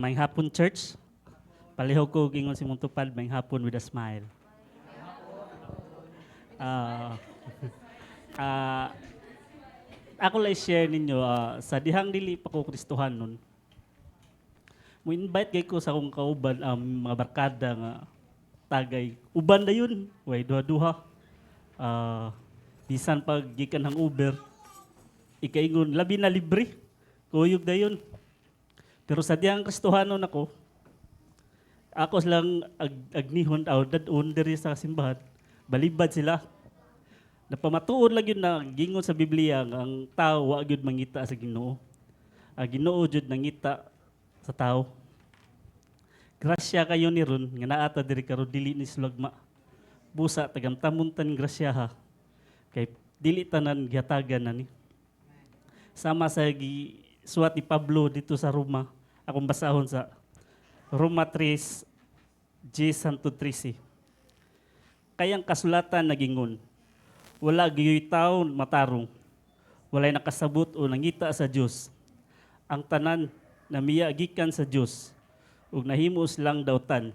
May hapon church, palihog ko gingon si mong tupad, may hapon with a smile. Ah, ah, ako lang share ninyo, sa dihang dili pa ko Kristohan nun, mo invite kay ko sa akong kauban, mga barkada nga tagay. Uban na yun, way duha-duha. Bisan pag gikan ng Uber, ikaingon, labi na libre, kuyog na yun. Pero sa diyang Kristohanon ako lang agnihon dadon diri sa simbahan, balibad sila. Napamatuod lang yun na gingon sa Biblia nga ang tao wa gyud mangita sa Ginoo. Ginoo jud nangita sa tao. Grasya kayo ni ron nga naata diri karon dili ni sulagma. Busa tagamtamuntan grasya ha. Kay dili tanan gihatagan na ni. Sama sa suwat ni Pablo dito sa Roma, akong basahon sa Roma 3, G. Santo 13. Kayang kasulatan nagingon, wala giyoy taon matarong, walay nakasabot o nangita sa Dios. Ang tanan namiya gikan sa Dios, ug nahimos lang dawtan.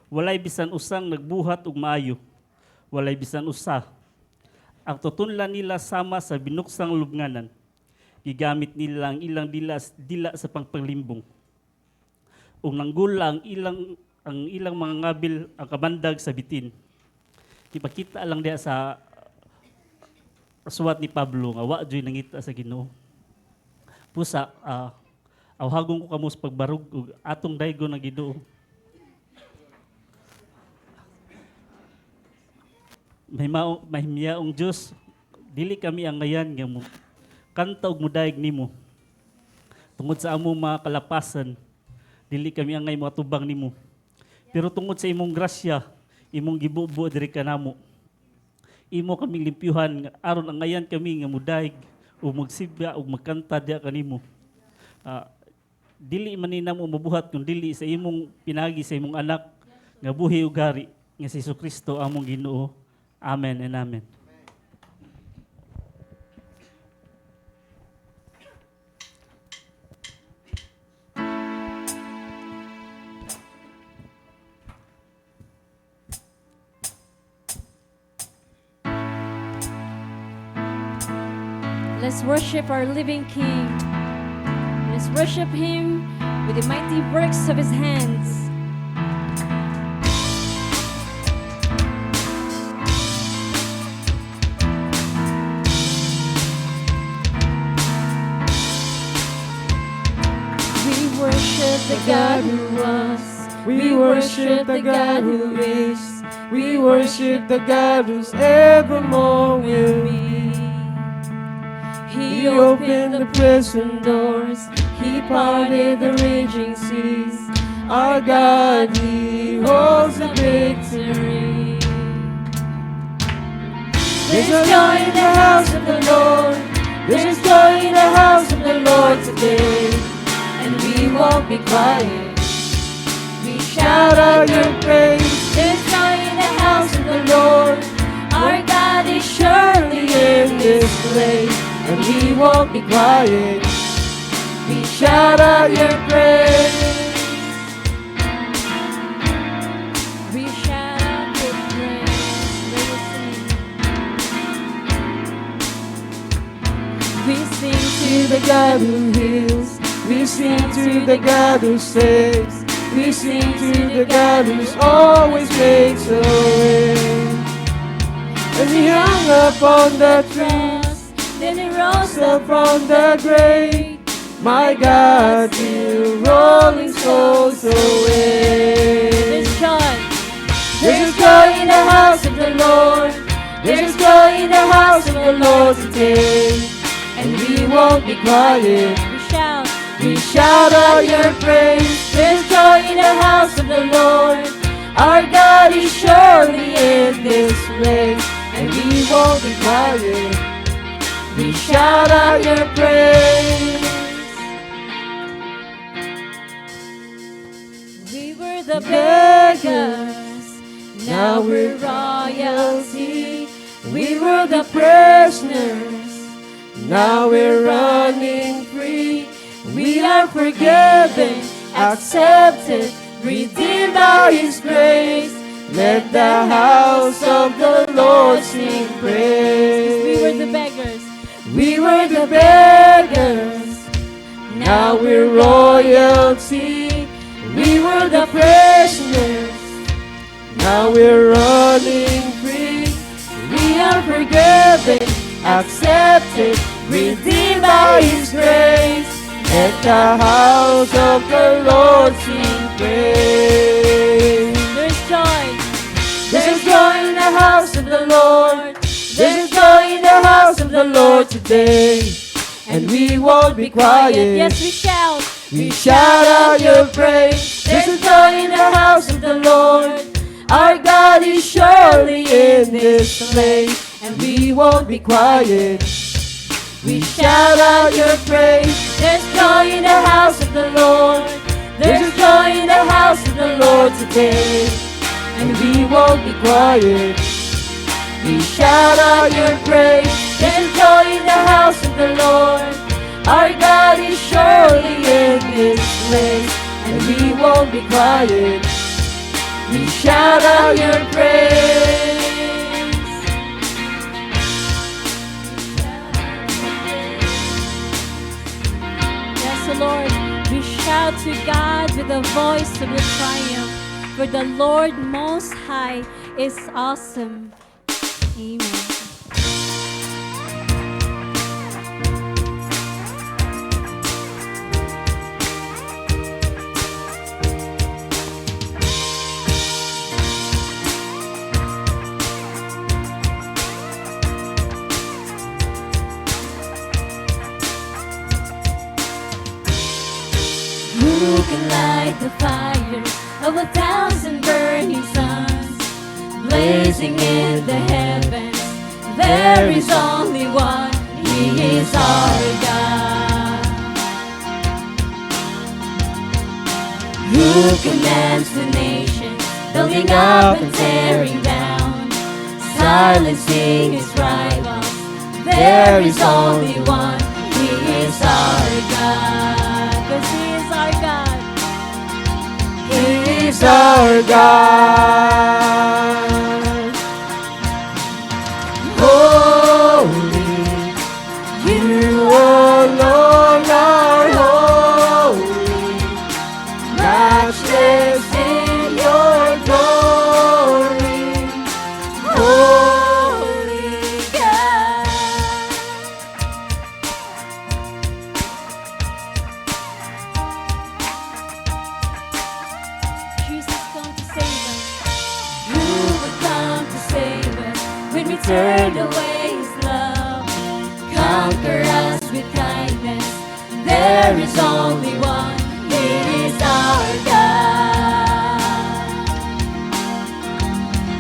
Walay bisan usang nagbuhat og maayo, walay bisan usa. Ang tutunlan nila sama sa binuksang lubnganan, gigamit nila ang ilang dila sa pangpanglimbong. Ug nanggula ang ilang mga ngabil ang kabandag sa bitin. Ipakita lang diya sa suwat ni Pablo nga wa joy nangita sa Ginoo. Pusa awhagon ko kamo sa pagbarug ug atong daygon nga Ginoo. May miyaong Dios, dili kami ang ngayan nga mo kanta og mudayeg nimo. Tungod sa among mga kalapasan, dili kami angay matubang nimo. Pero tungod sa imong grasya, imong gibubo diri kanamo. Imo kami limpyuhan aron ang ngayan kami nga mudayeg o magsibya o magkanta diha kanimo. Dili man namo mabuhat kun dili sa imong pinagi sa imong anak nga buhi ug gari nga si Jesucristo among Ginoo. Amen and amen. Let's worship our living King. Let's worship Him with the mighty works of His hands. We worship the God who was. We worship the God who is. We worship the God who's evermore will be. He opened the prison doors. He parted the raging seas. Our God, He holds the victory. There's joy in the house of the Lord. There's joy in the house of the Lord today. And we won't be quiet. We shout out your praise. There's joy in the house of the Lord. Our God is surely in this place. And we won't be quiet. We shout out your praise. We shout out your praise. Let us sing. We sing to the God who heals. We sing to the God who saves. We sing to the God who's always makes a way. And He hung up on the tree, Then He rose up from the grave. My God, you rolling souls away. There's joy. There's joy in the house of the Lord. There's joy in the house of the Lord today. And we won't be quiet. We shout. We shout out your praise. There's joy in the house of the Lord. Our God is surely in this place. And we won't be quiet. We shout out your praise. We were the beggars, now we're royalty. We were the prisoners, now we're running free. We are forgiven accepted, redeemed by His grace. Let the house of the Lord sing praise. We were the beggars. We were the beggars, now we're royalty. We were the prisoners, now we're running free. We are forgiven, accepted, redeemed by His grace. Let the house of the Lord sing praise. There's joy. There's joy in the house of the Lord. There's joy in the house of the Lord today. And we won't be quiet. Yes, we shout. We shout out your praise. There's a joy in the house of the Lord. Our God is surely in this place. And we won't be quiet. We shout out your praise. There's joy in the house of the Lord. There's joy in the house of the Lord today. And we won't be quiet. We shout out your praise. There's joy in the house of the Lord. Our God is surely in this place. And we won't be quiet. We shout out your praise. Yes, O Lord, we shout to God with the voice of the triumph. For the Lord Most High is awesome. Amen. Who can light the fire of 1,000 burning suns, blazing in the heavens? There is only one, He is our God. Who commands the nations, building up and tearing down, silencing His rivals? There is only one, He is our God. 'Cause He is our God. He is our God. Holy, you alone are holy, matchless in your glory. Holy God. Jesus come to save us. You would come to save us when we turned away His love. Conquer us with kindness. There is only one. He is our God.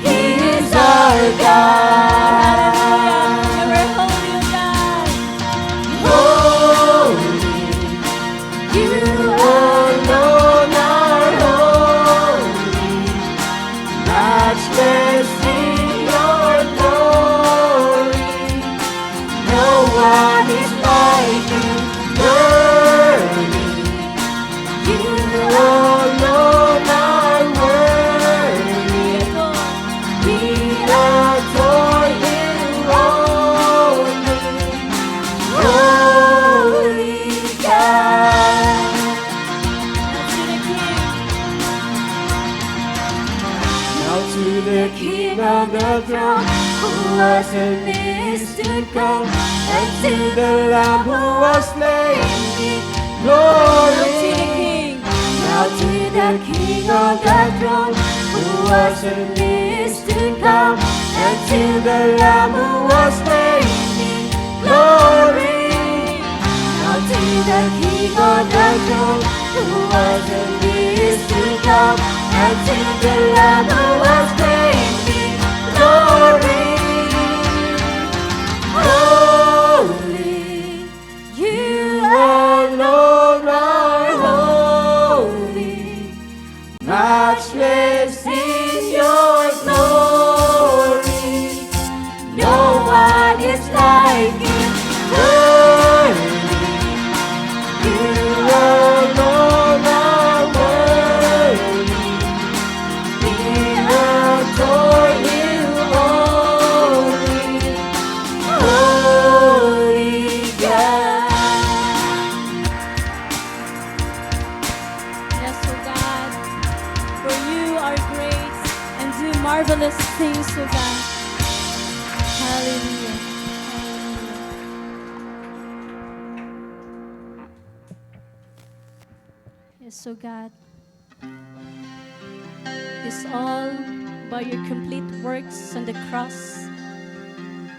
He is our God. And we're holy, O God. Holy, you alone are holy, matchless in your glory. No one is like you, worthy. You alone are worthy. We adore you only, holy God. Now to the King. Now to the King of the throne, who was and is to come, and to the Lamb who was slain in Now to the glory. King. Now to the King of the throne, who was and is to come, and to the Lamb who was slain in glory. Now to the King of the throne, who was and is to come, and to the Lamb who was slain in glory. Holy, you alone are holy, matchless in your glory. No one is like you, worthy. You alone are marvelous things, O God. Hallelujah. Yes, O God. It's all by your complete works on the cross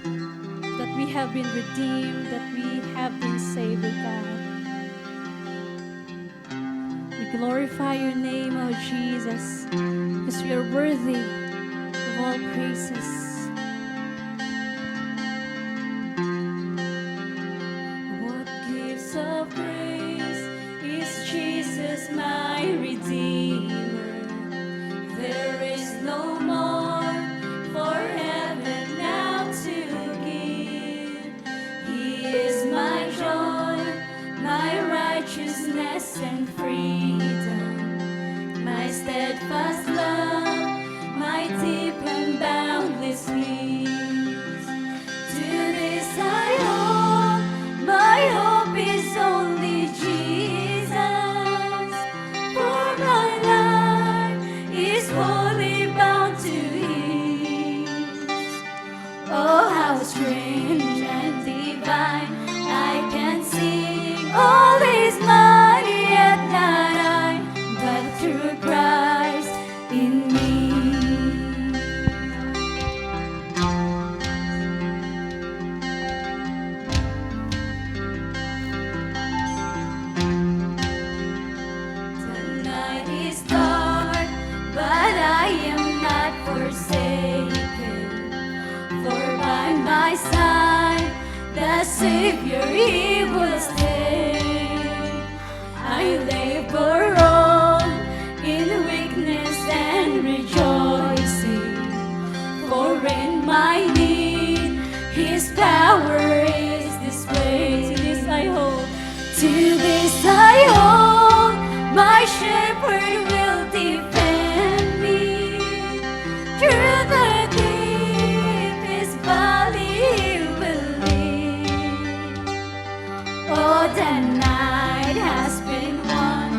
that we have been redeemed, that we have been saved, O God. We glorify your name, O Jesus, because you are worthy of all praises. What gives of praise is Jesus, my Redeemer. There is no more for heaven now to give. He is my joy, my righteousness and freedom, my steadfast love, my deep and boundless peace. To this I hold, my hope is only Jesus. For my life is wholly bound to His. Oh, how strange and divine! I can sing all is mine, yet not I, but through Christ in me. The night is dark, but I am not forsaken. For by my side, the Savior, He will stay. I labor on in weakness and rejoicing. For in my need, His power is displayed. To this I hold, to this I hold, my shepherd will defend me. Through the deepest valley He will lead. Oh, the night has been won,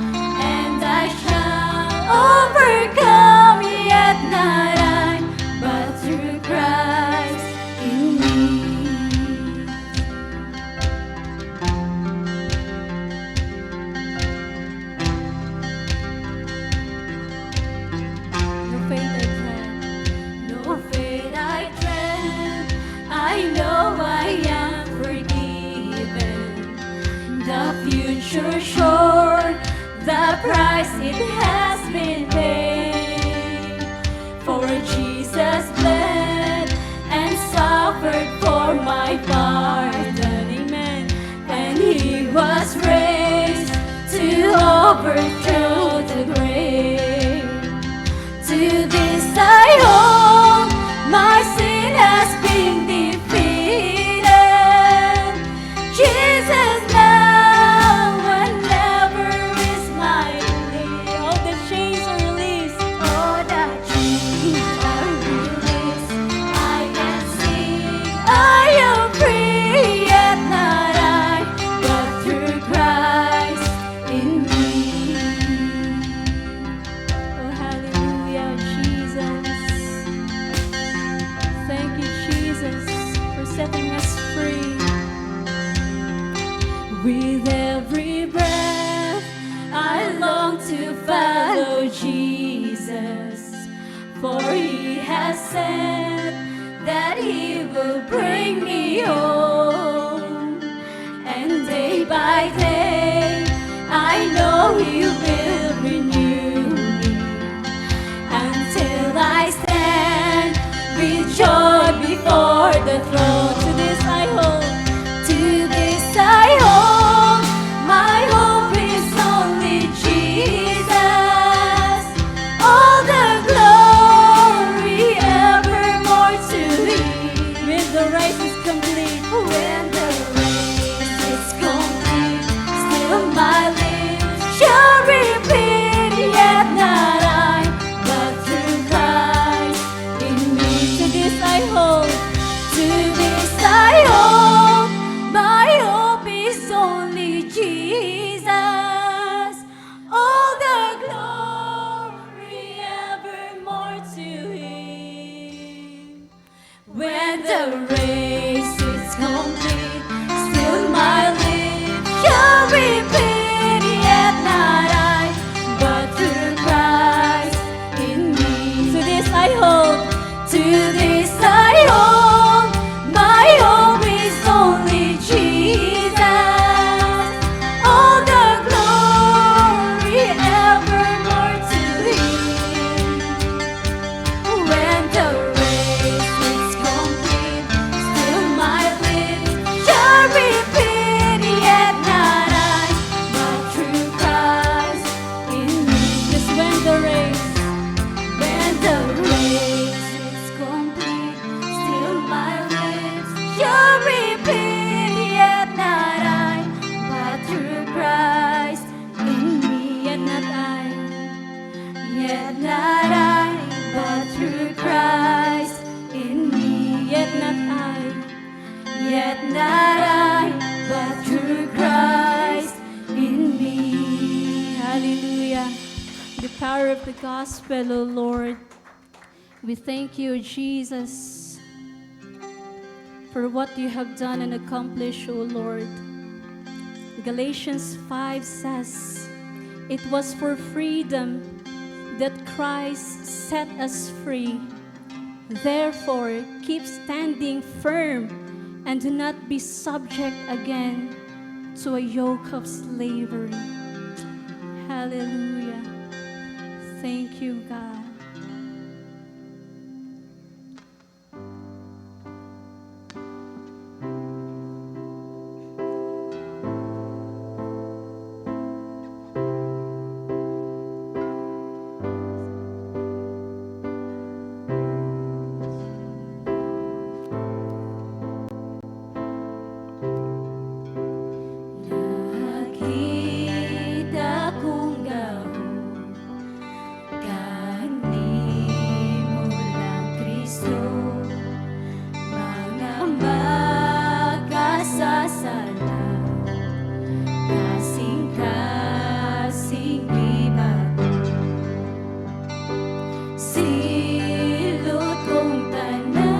and I shall overcome, yet not I, but through Christ in me. No fate I dread, no fate I dread. I know I am forgiven. The future sure, the price it has been paid. For Jesus bled and suffered for my pardon, amen. And He was raised to overthrow the grave. To this I hold, my sin has been defeated. Jesus now and never is my need. All the chains are released. All the chains are released. I can sing, I am free, yet not I, but through Christ in me. Oh, hallelujah, Jesus. Thank you, Jesus, for setting us free. With every breath, I long to follow Jesus, for He has said that He will bring me home. And day by day, I know He will renew me, until I stand with joy before the throne. To this I hold, to this I hold, my hope is only Jesus. All the glory evermore to Thee. When the race is complete, when the race is complete, still my lips shall repeat, yet not I, but through Christ in me. To this I hold, to this the race is complete, still my lips shall repeat, yet not I, but through Christ in me. To this I hold, to this I hold, my hope is only Jesus. All the glory evermore to Him. When the race is complete, still my lips shall repeat, yet not I, but through Christ in me. Just when the race is complete, still my lips shall repeat, yet not I, but through Christ in me. Yet not I, yet not I, but through Christ in me. Yet not I, yet not I, but through Christ in me. Hallelujah. The power of the gospel, O Lord. We thank you, Jesus, for what you have done and accomplished, O Lord. Galatians 5 says, it was for freedom that Christ set us free. Therefore, keep standing firm and do not be subject again to a yoke of slavery. Hallelujah. Thank you, God. Nakita kong gahong kanimo lang Kristo, mga magkasasala, kasing-kasing ibago, silot kong tanan,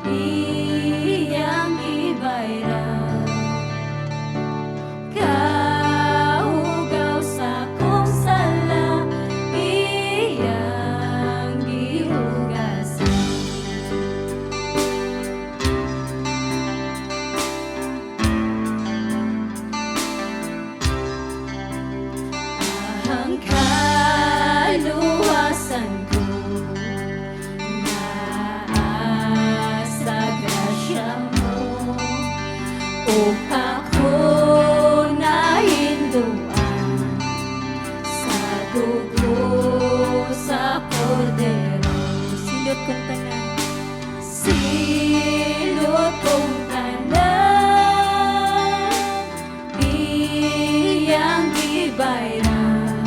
iyang ibayran. Kahugaw sa kong sala, iyang gihugasan. Ang kaluwasan ko, naasa grasya mo, upang ko nahinduan sa dugo sa kordero. Silot kong tanan, silot kong tanan, iyang gibayran.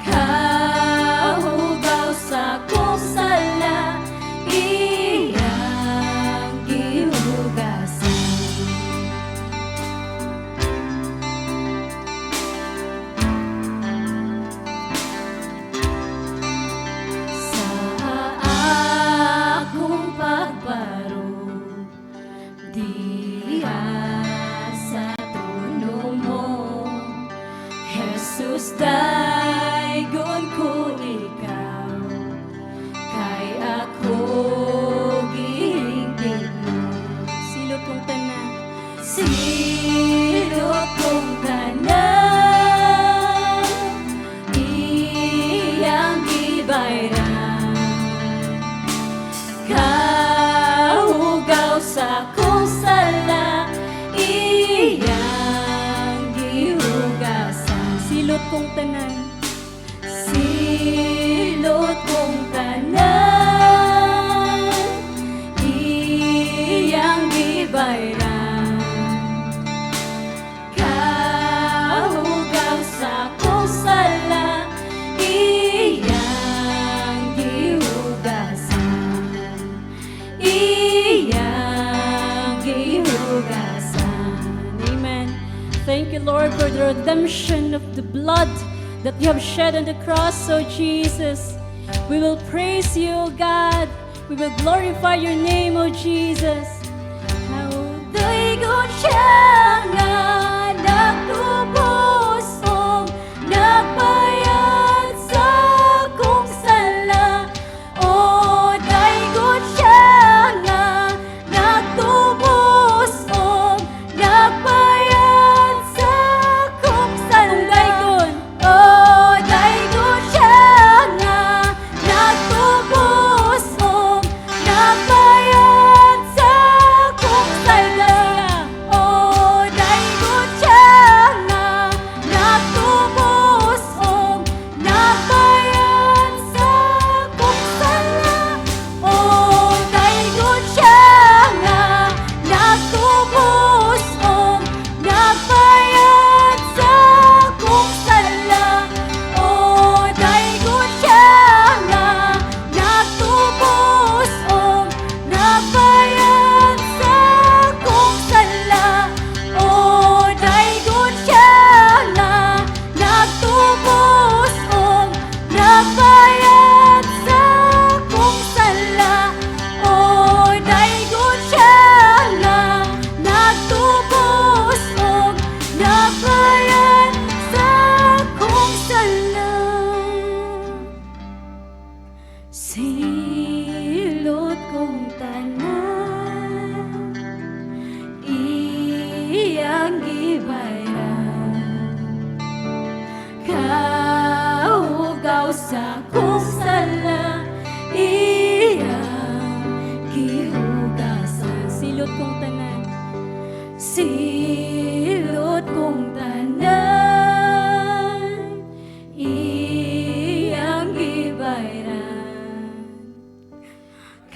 Kahugaw sa kong sala, iyang gihugasan. Sa akong pagbaro, diha sa trono mo, Jesus, daygon ko ikaw, kay ako gihingpit mo. Silot kong tanan, silot kong tanan, iyang gibayran. Kahugaw sa kong sala, iyang gihugasan. Silot kong tanan, silot kong tanan, iyang gibayran. Kahugaw sa kong sala, iyang gihugasan. Iyang gihugasan. Amen. Thank you, Lord, for the redemption of the blood that you have shed on the cross, oh Jesus. We will praise you, God. We will glorify your name, O Jesus. Daigod siya nga nagtubos o nagbayad sa kong sala. O daigod siya nga nagtubos o nagbayad sa kong sala. O daigod siya nga nagtubos o nagbayad sa kong sala. O daigod siya nga nagtubos o nagbayad sa kong sala. O daigod siya nga nagtubos o nagbayad sa kong sala. O daigod siya nga nagtubos o nagbayad sa kong sala. O daigod siya nga nagtubos o nagbayad sa kong sala. O daigod siya nga nagtubos o nagbayad sa kong sala. Silot kong tanan, iyang gibayran. Kaugaw sa kong sala, iyang gihugasan. Silot kong tanan, silot kong tanan, iyang gibayran.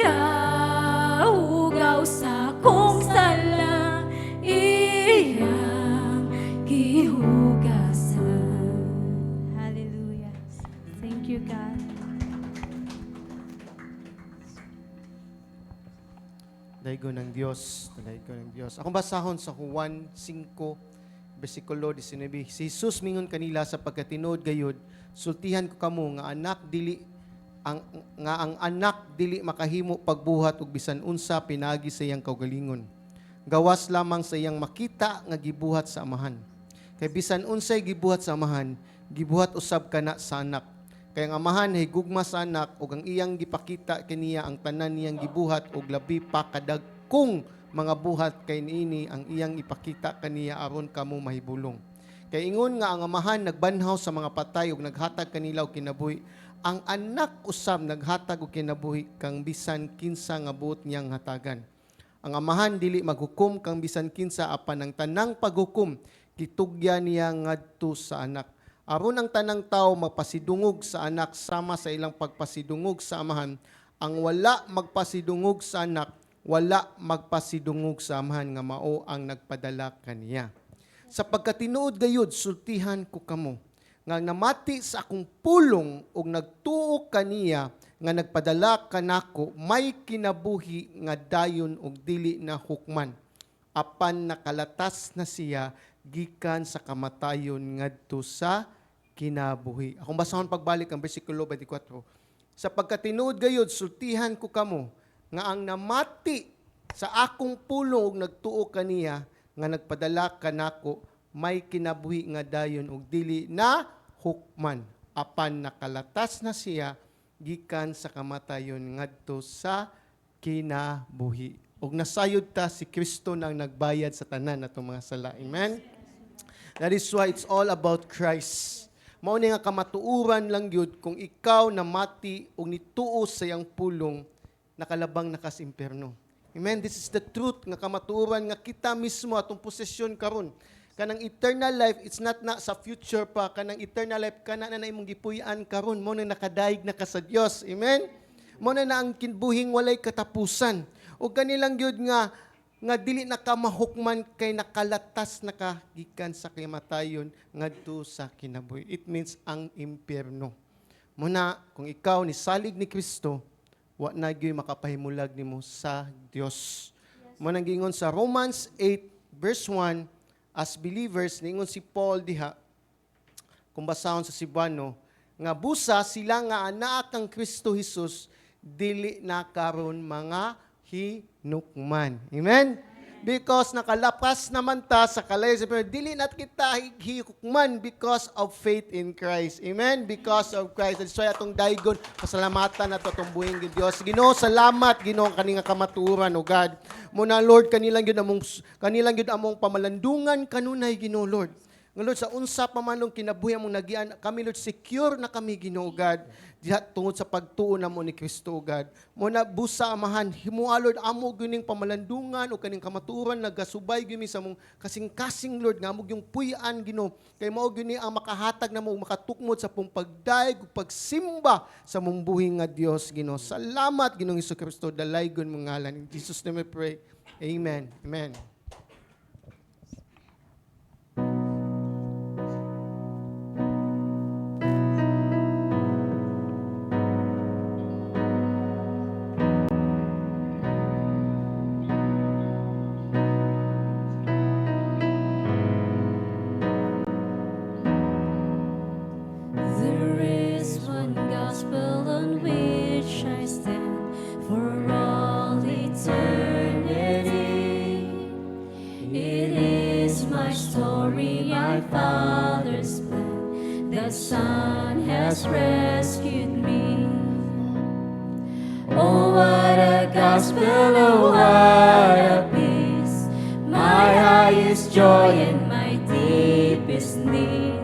Kaugaw sa kong sala, iyang gihugasan. Hallelujah. Thank you, God. Daigo ng Diyos, daigo ng Diyos. Akong basahon sa Juan 5, versikulo 19. Si Jesus mingon kanila sa pagkatinud gayud, sultihan ko kamo nga ang anak dili makahimo pagbuhat og bisan unsa pinagi sa iyang kaugalingon. Gawas lamang sa iyang makita nga gibuhat sa amahan. Kay bisan unsay gibuhat sa amahan, gibuhat usab kana sa anak. Kay ang amahan higugma sa anak ug ang iyang gipakita kaniya ang tanan niyang gibuhat ug labi pa kadagkong mga buhat kay niini ang iyang ipakita kaniya aron kamo mahibulong. Kay ingon nga ang amahan nagbanhaw sa mga patay ug naghatag kanila og kinabuhi, ang anak usab naghatag og kinabuhi kang bisan kinsa nga buot niyang hatagan. Ang amahan dili maghukom kang bisan kinsa apan ang tanang paghukom gitugya niya ngadto sa anak. Aron ang tanang tao magpasidungog sa anak sama sa ilang pagpasidungog sa amahan, ang wala magpasidungog sa anak, wala magpasidungog sa amahan nga mao ang nagpadala kaniya. Sa pagkatinuod gayud, sultihan ko kamo, nga namati sa akong pulong ug nagtuo kaniya nga nagpadala kanako, may kinabuhi nga dayon ug dili na hukman. Apan nakalatas na siya gikan sa kamatayon ngadto sa kinabuhi. Akong basahon pagbalik ang bersikulo 24. Sa pagkatinuod gayud, sultihan ko kamo, nga ang namati sa akong pulong ug nagtuo kaniya nga nagpadala kanako, may kinabuhi nga dayon ug dili na hukman. Apan nakalatas na siya gikan sa kamatayon ngadto sa kinabuhi. Ug nasayod ta si Kristo nang nagbayad sa tanan natong mga sala. Amen? That is why it's all about Christ. Mao ni nga kamatuoran lang gyud kung ikaw namati ug nituo sa iyang pulong, nakalabang nakas impierno. Amen. This is the truth nga kamatuoran nga kita mismo atong posesyon karon. Kanang eternal life, it's not na sa future pa. Kanang eternal life kana na imong gipuy-an karon, mo na nakadaig na ka sa Dios. Amen. Mo na ang kinbuhing walay katapusan. Ug kanilang gyud nga dili na ka mahukman kay nakalatas na ka gikan sa kamatayon ngadto sa kinabuhi. It means ang impierno. Muna kung ikaw ni salig ni Kristo, wa na gyud makapahimulag nimo sa Dios. Mo nang gingon sa Romans 8 verse 1, as believers ningon si Paul diha kung basahon sa Cebuano nga busa sila nga anak kang Kristo Jesus dili na karon mga hinukman. Amen? Because nakalapas naman ta sa kalay sa Panginoon, dili nat kita hihukman because of faith in Christ. Amen? Because of Christ. That's why atong daygon, pasalamatan na to atong buhing Diyos. Ginoo, salamat, Ginoo, kaninga kamaturan, O God. Muna, Lord, kanilang yun among pamalandungan, kanunay, Ginoo, Lord. Nga Lord, sa unsa pa man nung kinabuhi among nagian, kami Lord, secure na kami, Ginoo God, diha tungod sa pagtuo namo ni Kristo, God. Muna busa amahan, himua Lord, amo gining pamalandungan o kaning kamaturan nagasubay gyud sa mong kasing-kasing Lord, nga amo yung puy-an, Ginoo. Kay mao gyud ni ang makahatag namo makatukmod sa pong pagdaig ug pagsimba sa mong buhi nga Dios, Ginoo. Salamat, Ginoong Hesukristo, dalaygon mong ngalan. In Jesus name we pray. Amen. Amen. There is one gospel on which I stand for all eternity. It is my story, my Father's plan. The Son has rescued me. Oh, what a gospel, oh, what a peace. My highest joy and my deepest need.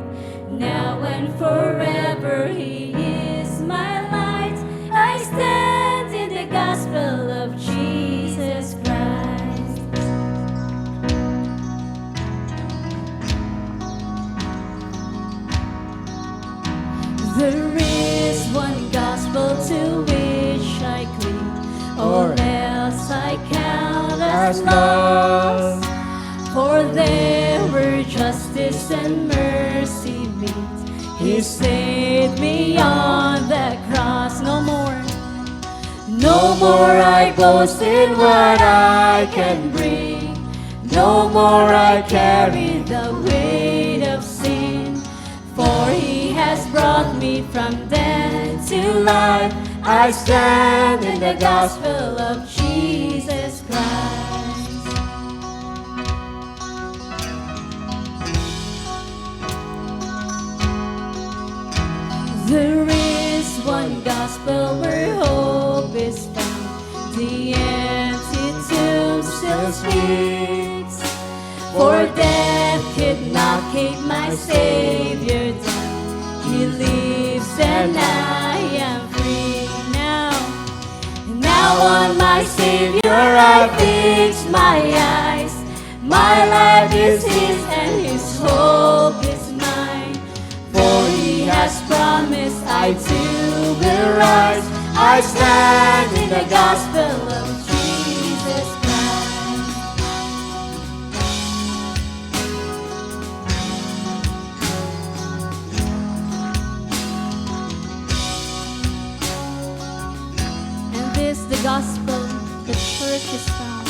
Now and forever He is my light. I stand in the gospel of Jesus Christ. There is one gospel to which I cling, or else I count as lost. For there where justice and mercy meet, He saved me on the cross. No more I boast in what I can bring. No more I carry the weight of sin. For He has brought me from death to life. I stand in the gospel of Jesus Christ. There is one gospel where hope is found. The empty tomb still speaks. For death could not keep my Savior down. He lives and I am free now. Now on my Savior I fix my eyes. My life is His and His hope is mine. For He has promised I too will rise. I stand in the gospel of Jesus Christ. And this the gospel the church is found.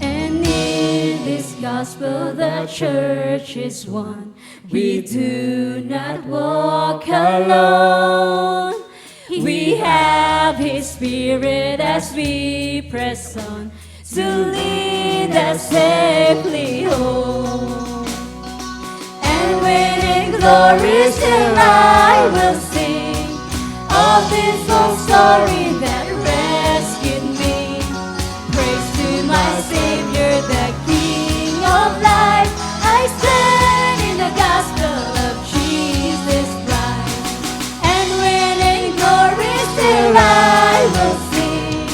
And in this gospel the church is one. We do not walk alone. We have His Spirit as we press on to lead us safely home. And when in glory still I will sing of this old story that rescued me. Praise to my Savior, the King of life. I stand in the gospel of Jesus Christ. And when in glory still I will sing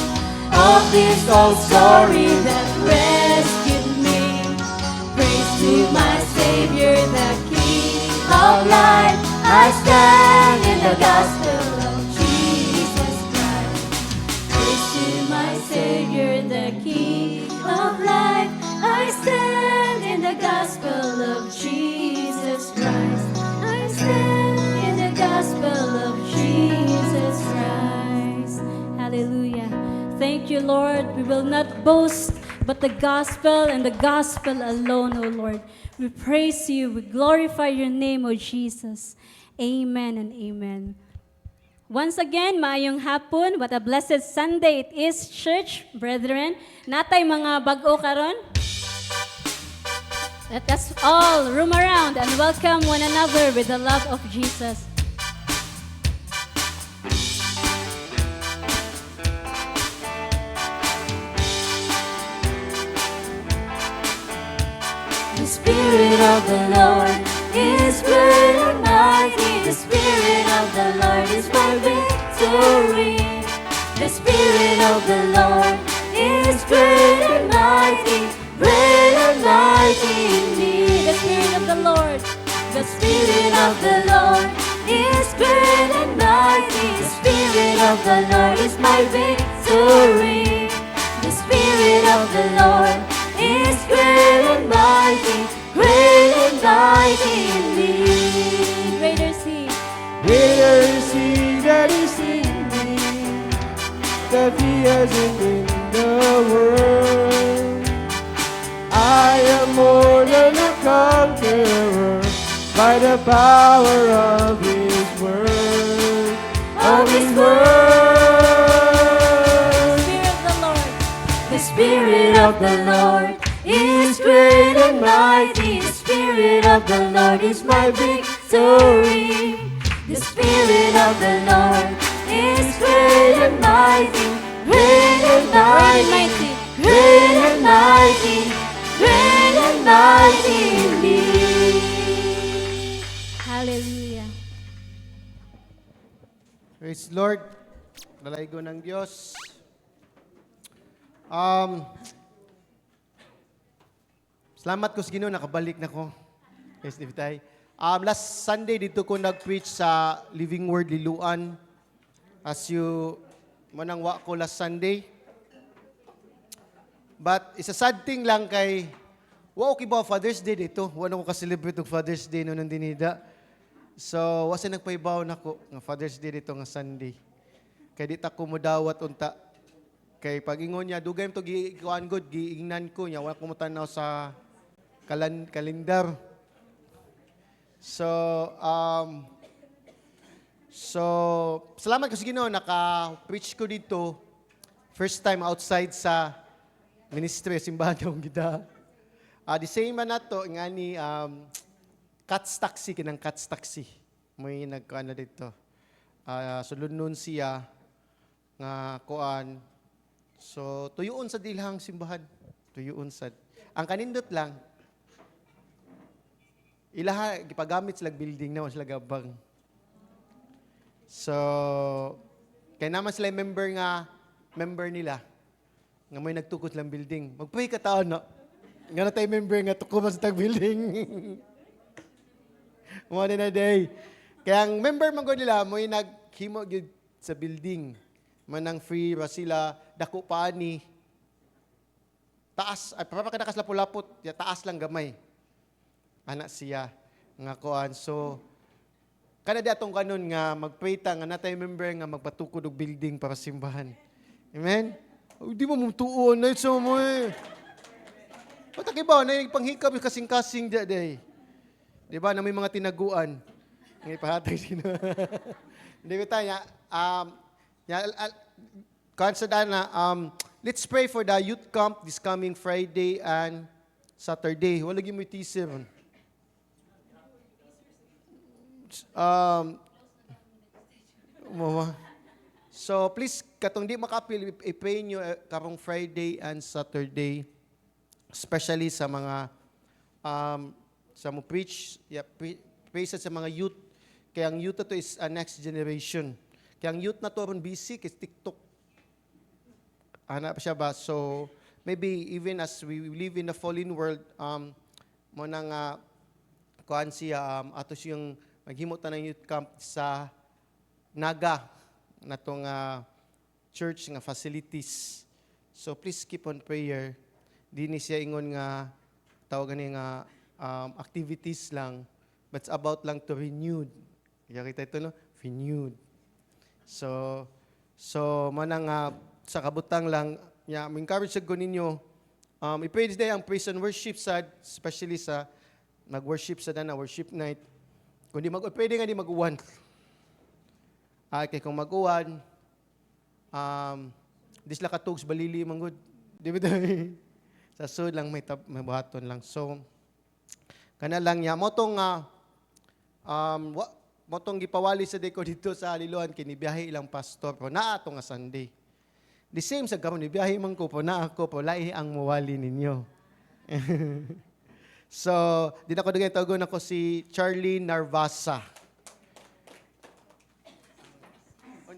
of this old story that rescued me. Praise to my Savior, the King of life. I stand in the gospel of Jesus Christ. Praise to my Savior, the King of life. I stand in the gospel of Jesus Christ. I stand in the gospel of Jesus Christ. Hallelujah. Thank you, Lord. We will not boast but the gospel and the gospel alone, O Lord. We praise you. We glorify your name, O Jesus. Amen and amen. Once again, maayong hapon. What a blessed Sunday it is, church, brethren. Natay mga bag-o karon. Let us all roam around and welcome one another with the love of Jesus. The Spirit of the Lord is great and mighty. The Spirit of the Lord is my victory. The Spirit of the Lord is great and mighty. Great and mighty in me. The Spirit of the Lord. The Spirit of the Lord is great and mighty. The Spirit of the Lord is my victory. The Spirit of the Lord is great and mighty. Great and mighty in me. Greater is He. Greater is He that is in me that He has in the world. I am more than a conqueror by the power of His word. Of His word. Spirit of the Lord. The Spirit of the Lord is great and mighty. The Spirit of the Lord is my victory. The Spirit of the Lord is great and mighty. Great and mighty. Great and mighty. Great and mighty in me. Hallelujah. Praise the Lord. Dalaygo ng Diyos. Salamat ko sa Ginoo, nakabalik na ko. Yes, Divitay. Last Sunday, dito ko nag-preach sa Living Word Liluan. As you, manangwa ko last Sunday. But, isa sad thing lang kay, okay ba Father's Day dito? Wala ko ka-celebrate ng Father's Day noon dinida. So, wasa nagpaibaw na ko ng Father's Day dito nga Sunday. Kaya dito ko mo dawat unta. Kay pag-ingon niya, dugay mo ito giikuan good, giingnan ko niya. Wala ko mo tanaw sa kalendar. So, salamat ko sa Ginoo, naka-preach ko dito. First time outside sa ministry, simbahan akong gida. The same man na to, nga ni Cats Taxi, kinang Cats Taxi. May nagkuhan na dito. Sulod nun siya, nga kuan. So, tuyuon sa dilhang simbahan. Tuyuon sa. Ang kanindot lang, ilaha, gipagamit sila building na, sila gabang. So, kaya naman sila member nila, nga may nagtukot lang building. Magpay ka taon, no? Nga na tayo member nga tukuman sa tag-building. Mga na day. Kaya ang member man nila, may naghimo sa building. Manang free ba sila, dako paani. Taas, ay papakadakas lapulapot, taas lang gamay. Anak siya nga kuan. So kada di atong kanon nga magpray ta nga natay member nga magpatukod og building para simbahan. Amen. Di mo mutuon na so mo eh. Patakibaw na panghikap kasing-kasing day. Di ba na may mga tinaguan. Ngay pahatag sino. Di ba tanya let's pray for the youth camp this coming Friday and Saturday. Wala gyud mo teaser. So please katong di makapil i-pray nyo karong Friday and Saturday, especially sa mga sa mo preach, pray sa mga youth. Kaya ang youth na to is a next generation. Kaya ang youth na to ron busy kay TikTok. Hanap siya ba? So maybe even as we live in a fallen world, mo nang kuan siya ato siyang maghimot na ng youth camp sa Naga na tong church nga facilities. So please keep on prayer. Di ni siya ingon nga tawagan ni nga activities lang, but it's about lang to renewed. Kaya kita ito, no? Renewed. So manang sa kabutang lang, encourage ko ninyo, i-pray today ang praise and worship side, especially sa mag-worship sa dana, worship night. Kung di pwede nga di mag-uwan. Kay kung mag-uwan, di sila katugs, balili, manggod. Di ba tayo? Sa sud lang may buhaton lang. So, kana lang niya. Motong gipawali sa deko dito sa Aliloan, kinibiyahe ilang pastor po, naa ito nga Sunday. The same sa karon, nibiyahe man ko po, na ako po, lahi ang muwali ninyo. So, di na ko dugay tawagon ako si Charlie Narvasa.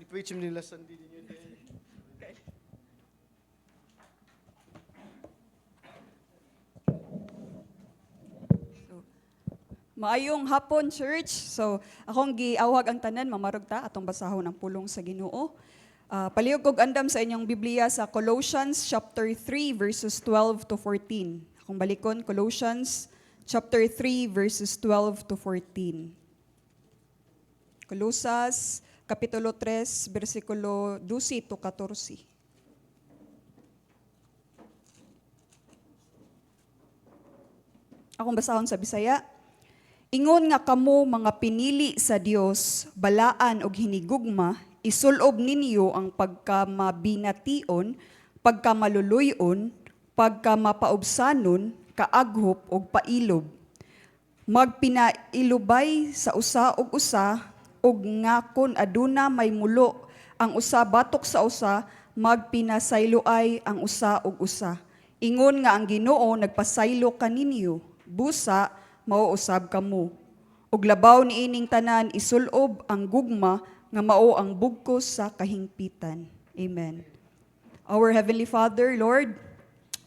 Preach nila Sunday ninyo. Maayong hapon, church. So, akong giawag ang tanan, mamarugta, atong basahon ang pulong sa Ginoo. Palihog kog andam sa inyong Biblia sa Colossians chapter 3 verses 12 to 14. Akong balikon, Colossians chapter 3 verses 12 to 14. Colosas kapitulo 3 bersikulo 12 to 14. Akong basahon sa Bisaya. Ingon nga kamo mga pinili sa Dios, balaan og hinigugma, isulob ninyo ang pagkamabination, pagkamaluluyon, pagkamapaubsanon, kaaghop og pailob. Magpinailubay sa usa og usa, og ngakon aduna may mulo, ang usa batok sa usa, magpinasayloay ang usa og usa. Ingon nga ang Ginoo nagpasaylo kaninyo, busa mauusab kamo. Ug labaw niining tanan isulob ang gugma nga mao ang bugkos sa kahingpitan. Amen. Our Heavenly Father, Lord,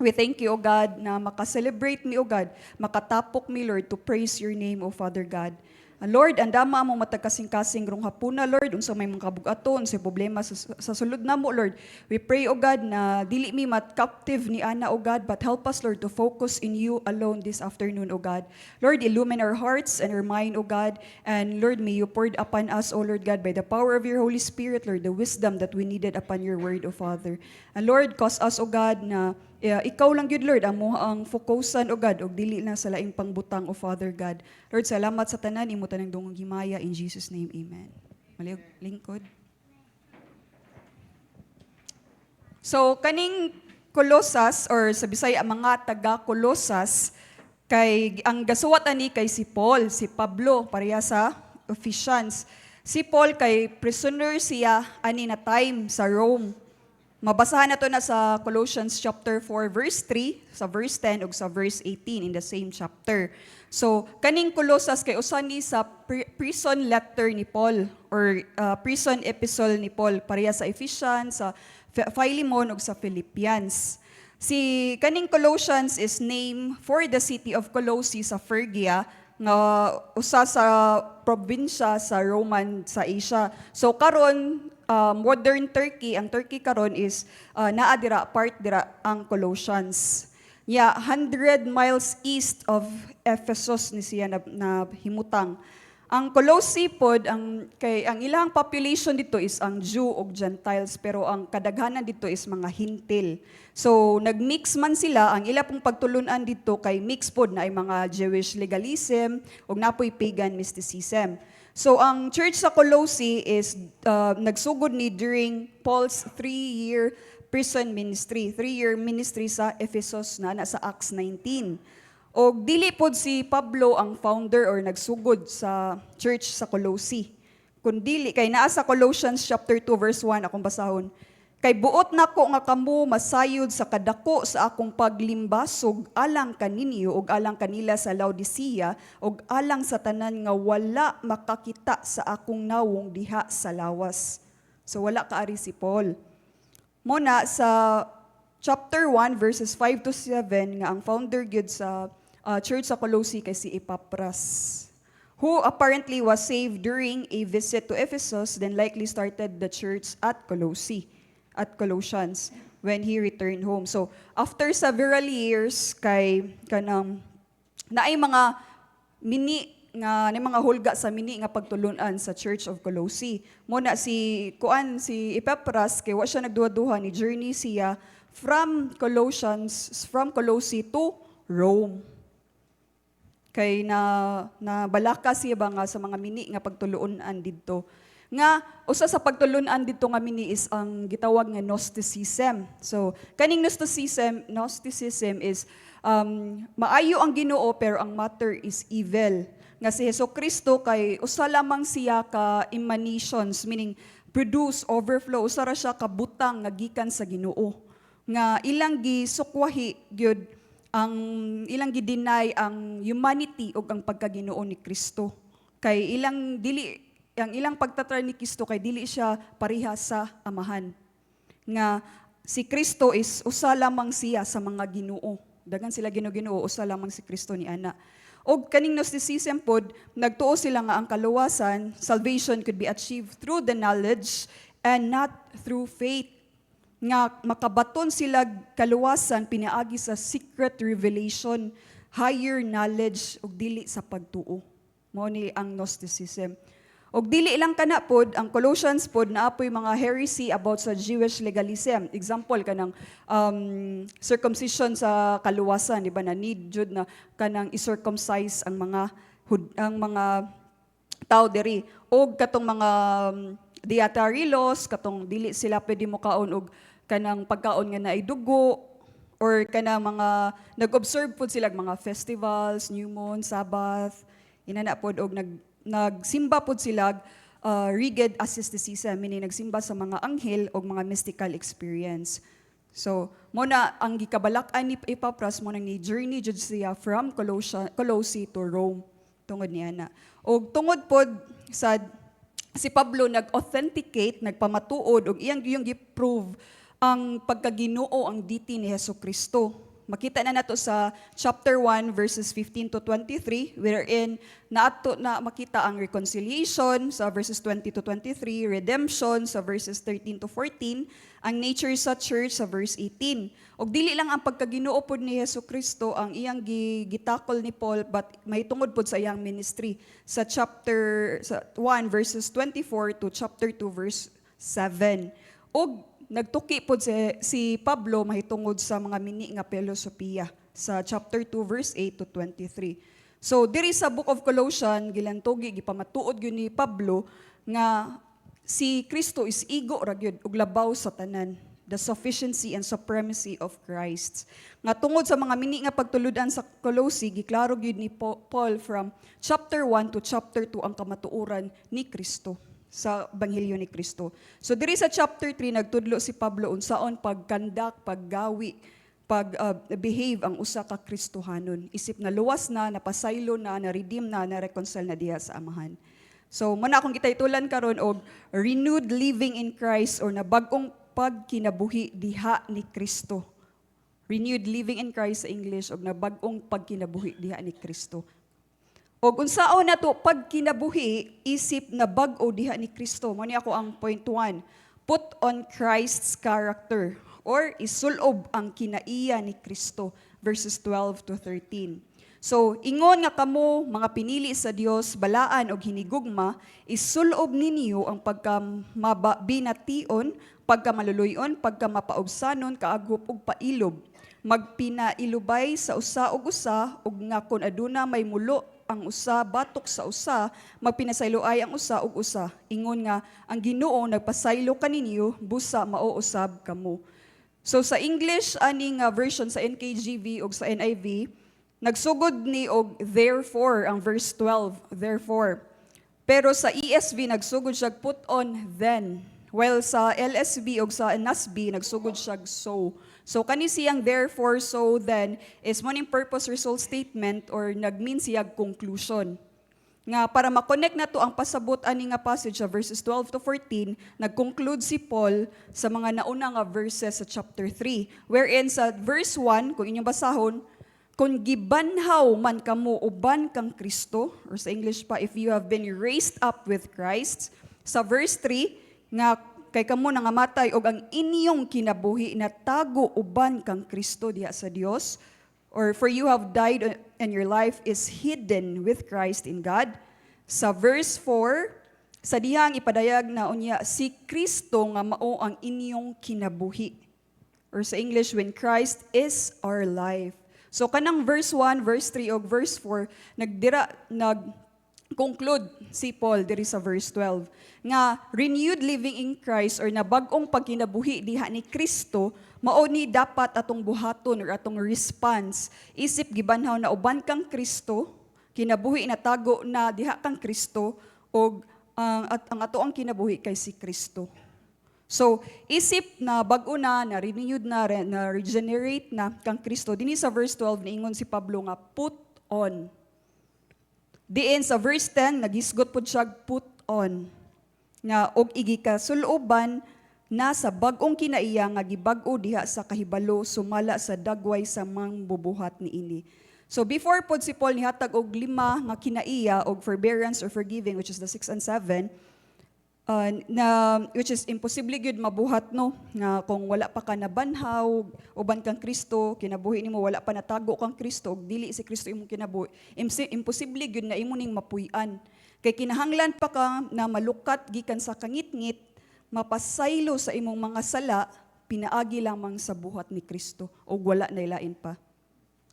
we thank you, O God, na makaselebrate mi, O God, makatapok mi, Lord, to praise your name, O Father God. Lord, andama mo matagkasing-kasing rong hapuna, Lord, unsa may mga kabugaton, sa problema sa sulod na mo, Lord. We pray, O God, na dili mi mat-captive ni Ana, O God, but help us, Lord, to focus in you alone this afternoon, O God. Lord, illumine our hearts and our mind, O God, and Lord, may you pour upon us, O Lord God, by the power of your Holy Spirit, Lord, the wisdom that we needed upon your word, O Father. And Lord, cause us, O God, na ikaw lang yun, Lord, ang fokusan, O God, o dili na sa laing pangbutang, O Father God. Lord, salamat sa tanan, imo tanang dungong himaya, in Jesus' name, amen. Maliyog, lingkod. So, kaning Colosas, or sa Bisaya, mga taga-Colosas, kay, ang gasuwat ani kay si Paul, si Pablo, pareha sa Ephesians. Si Paul kay prisoner siya ani na time sa Rome. Mabasahan na to na sa Colossians chapter 4 verse 3, sa verse 10 ug sa verse 18 in the same chapter. So, kaning Colosas kay usani sa prison letter ni Paul or prison epistle ni Paul pareha sa Ephesians, sa Philemon ug sa Philippians. Si kaning Colossians is named for the city of Colossae sa Phrygia nga usa sa probinsya sa Roman sa Asia. So karon modern Turkey, ang Turkey karon is naa dira part dira ang Colossians. 100 miles east of Ephesus ni siya na himutang. Ang Colossae pod ang ilang population dito is ang Jew ug Gentiles, pero ang kadaghanan dito is mga Hintil. So nagmix man sila, ang ila pong pagtulunan dito kay mix pod na ay mga Jewish legalism ug napoy pagan mysticism. So ang church sa Colossae is nagsugod ni during Paul's 3-year prison ministry, 3-year ministry sa Ephesus na sa Acts 19. O dili pod si Pablo ang founder or nagsugod sa church sa Colossae. Kundili kay naa sa Colossians chapter 2 verse 1 akong basahon. Kay buot nako nga kamo masayod sa kadako sa akong paglimbasog alang kaninyo ug alang kanila sa Laodicea ug alang sa tanan nga wala makakita sa akong nawong diha sa lawas. So wala kaari si Paul. Muna sa chapter 1 verses 5 to 7 nga ang founder gyud sa church sa Colossae kay si Epaphras, who apparently was saved during a visit to Ephesus, then likely started the church at Colossae, at Colossians, when he returned home. So, after several years, kay kanang naay mga mga hulga sa mini nga pagtulunan sa Church of Colossae. Muna si Epaphras, kay wa siya nagduha-duha ni journey siya from Colossae to Rome. kay na balaka siya ba nga sa mga mini nga pagtuluonan didto. Nga usa sa pagtuluonan didto nga mini is ang gitawag nga Gnosticism. So kaning Gnosticism is maayo ang Ginoo pero ang matter is evil. Nga si Hesukristo kay usa lamang siya ka emanations, meaning produce, overflow, usa ra siya ka butang nga gikan sa Ginoo. Nga ilang gisukwahi gyud ang ilang gi-deny ang humanity ug ang pagkaginoo ni Kristo. Kay ang ilang pagtatry ni Kristo kay dili siya pareha sa Amahan. Nga si Kristo is usa lamang siya sa mga Ginoo. Dagan sila Ginoo, usa lamang si Kristo ni ana. Og kaning Gnosticism pod, nagtuo sila nga ang kaluwasan, salvation could be achieved through the knowledge and not through faith. Nga makabaton sila kaluwasan pinaagi sa secret revelation, higher knowledge ug dili sa pagtuo. Mao ni ang Gnosticism. Og dili lang kana pod ang Colossians pod naapoy mga heresy about sa Jewish legalism. Example kanang circumcision sa kaluwasan, di ba, na need jud na kanang i-circumcise ang mga tao diri. Og katong mga dietary laws, katong dili sila pwede mo kaon og kanang pagkaon nga naay dugo, or kanang mga nag-observe pod sila mga festivals, new moon, Sabbath, inana pod og nagsimba pod sila rigid asceticism, meaning nagsimba sa mga anghel o mga mystical experience. So, muna ang gikabalak-an ni Epaphras mo nang ni journey jud siya from Colossae to Rome tungod niya na. O tungod pod sa si Pablo nag-authenticate, nagpamatuod og iyang gi-prove ang pagkaginoo ang diti ni Hesukristo. Makita na nato sa chapter 1 verses 15 to 23 wherein naato na makita ang reconciliation sa verses 20 to 23, redemption sa verses 13 to 14, ang nature sa church sa verse 18. Og dili lang ang pagkaginoo pod ni Hesukristo ang iyang gitakol ni Paul, but may tungod pod sa iyang ministry sa chapter 1 verses 24 to chapter 2 verse 7. Og nagtuki pod si Pablo mahitungod sa mga mini nga filosofiya sa chapter 2 verse 8 to 23. So diri sa book of Colossians gilantogi gipamatuod gyud ni Pablo nga si Kristo is igo ra gyud ug labaw sa tanan, the sufficiency and supremacy of Christ. Nga tungod sa mga mini nga pagtuludan sa Colossae giklaro gyud ni Paul from chapter 1 to chapter 2 ang kamatuoran ni Kristo sa Ebanghelyo ni Kristo. So diri sa chapter 3 nagtudlo si Pablo unsaon pagkandak, paggawi, behave ang usa ka Kristohanon. Isip na luwas na, napasaylo na, na-redeem na reconcile na diha sa Amahan. So muna akong gitaytulan karon og renewed living in Christ or nabag-ong pagkinabuhi diha ni Kristo. Renewed living in Christ sa English og nabag-ong pagkinabuhi diha ni Kristo. Og unsaon nato pagkinabuhi isip na bag-o diha ni Kristo. Mao ni ako ang point 1. Put on Christ's character or isulob ang kinaiya ni Kristo verses 12 to 13. So ingon nga kamo mga pinili sa Dios balaan og hinigugma, isulob ninyo ang pagkamabination, pagkamaluluyon, pagkamapaubsanon, kaagop ug pailob. Magpinailubay sa usa ug usa ug nga kun aduna may mulo ang usa batok sa usa, magpinasayloay ang usa ug usa. Ingon nga ang Ginoo nagpasaylo kaninyo busa mauusab kamo. So sa English aning version sa NKJV ug sa NIV nagsugod ni og therefore ang verse 12, therefore. Pero sa ESV nagsugod siya put on then, while sa LSB ug sa NASB nagsugod siya so. So kani siyang therefore, so then is morning purpose result statement or nagmean siya conclusion. Nga para ma-connect na to ang pasabot ani nga passage sa verses 12 to 14, nag-conclude si Paul sa mga nauna nga verses sa chapter 3. Wherein sa verse 1, kung inyong basahon, kung gibanhaw man kamo uban kang Kristo, or sa English pa, if you have been raised up with Christ. Sa verse 3, nga kay kamo nangamatay og ang inyong kinabuhi na tago uban kang Kristo diha sa Dios, or for you have died and your life is hidden with Christ in God. Sa verse 4, sa dihang ipadayag na unya si Kristo nga mao ang inyong kinabuhi. Or sa English, when Christ is our life. So kanang verse 1, verse 3 ug verse 4 nag-conclude si Paul diri sa verse 12 nga renewed living in Christ or na bag-ong pagkinabuhi diha ni Kristo mao ni dapat atong buhaton or atong response isip gibanhaw na uban kang Kristo, kinabuhi na tago na diha kang Kristo og ang ato ang kinabuhi kay si Kristo. So, isip na bag-o na renewed na regenerate na kang Kristo. Dini sa verse 12, niingon si Pablo nga, put on. Diin sa verse 10, naghisgot po siya, put on. Nga, og igi ka suluban na sa bag-ong kinaiya nga gibag-o diha sa kahibalo, sumala sa dagway sa mangbubuhat ni ini. So, before po si Paul nihatag og 5 nga kinaiya, og forbearance or forgiving, which is the 6 and 7, which is imposible gyud mabuhat no nga kung wala pa ka nabanhaw uban kang Kristo kinabuhi nimo wala pa natago kang Kristo ug dili si Kristo imong kinabuhi imposible gyud na imo ning mapuy-an kay kinahanglan pa ka na malukat gikan sa kangitngit mapasaylo sa imong mga sala pinaagi lamang sa buhat ni Kristo ug wala na ilain pa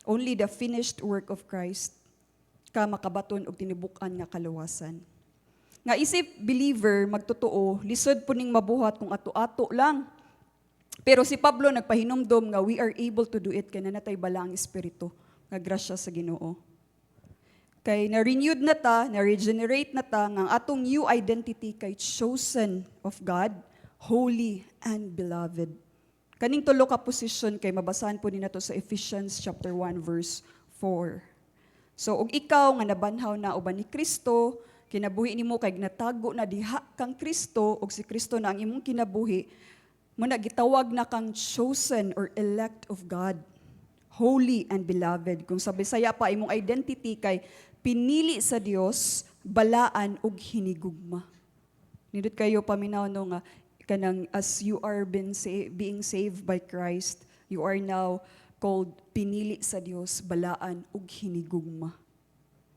only the finished work of Christ ka makabaton og tinibuk-an nga kaluwasan. Nga isip believer, magtotoo, lisod po ning mabuhat kung ato-ato lang. Pero si Pablo nagpahinomdom nga we are able to do it kay nanatay bala ang Espiritu nga grasya sa Ginoo. Kay na-renewed na ta, na-regenerate na ta, nga ang atong new identity kay chosen of God, holy and beloved. Kaning tulo ka position kay mabasahan po ninato sa Ephesians chapter 1 verse 4. So og ikaw nga nabanhaw na uban ni Kristo, kinabuhi nimo kay natago na diha kang Kristo ug si Kristo na ang imong kinabuhi mo na gitawag na kang chosen or elect of God, holy and beloved. Kung sa Bisaya pa imong identity kay pinili sa Dios, balaan ug hinigugma. Nindot kayo paminaw no nga kanang as you are being saved by Christ, you are now called pinili sa Dios, balaan ug hinigugma.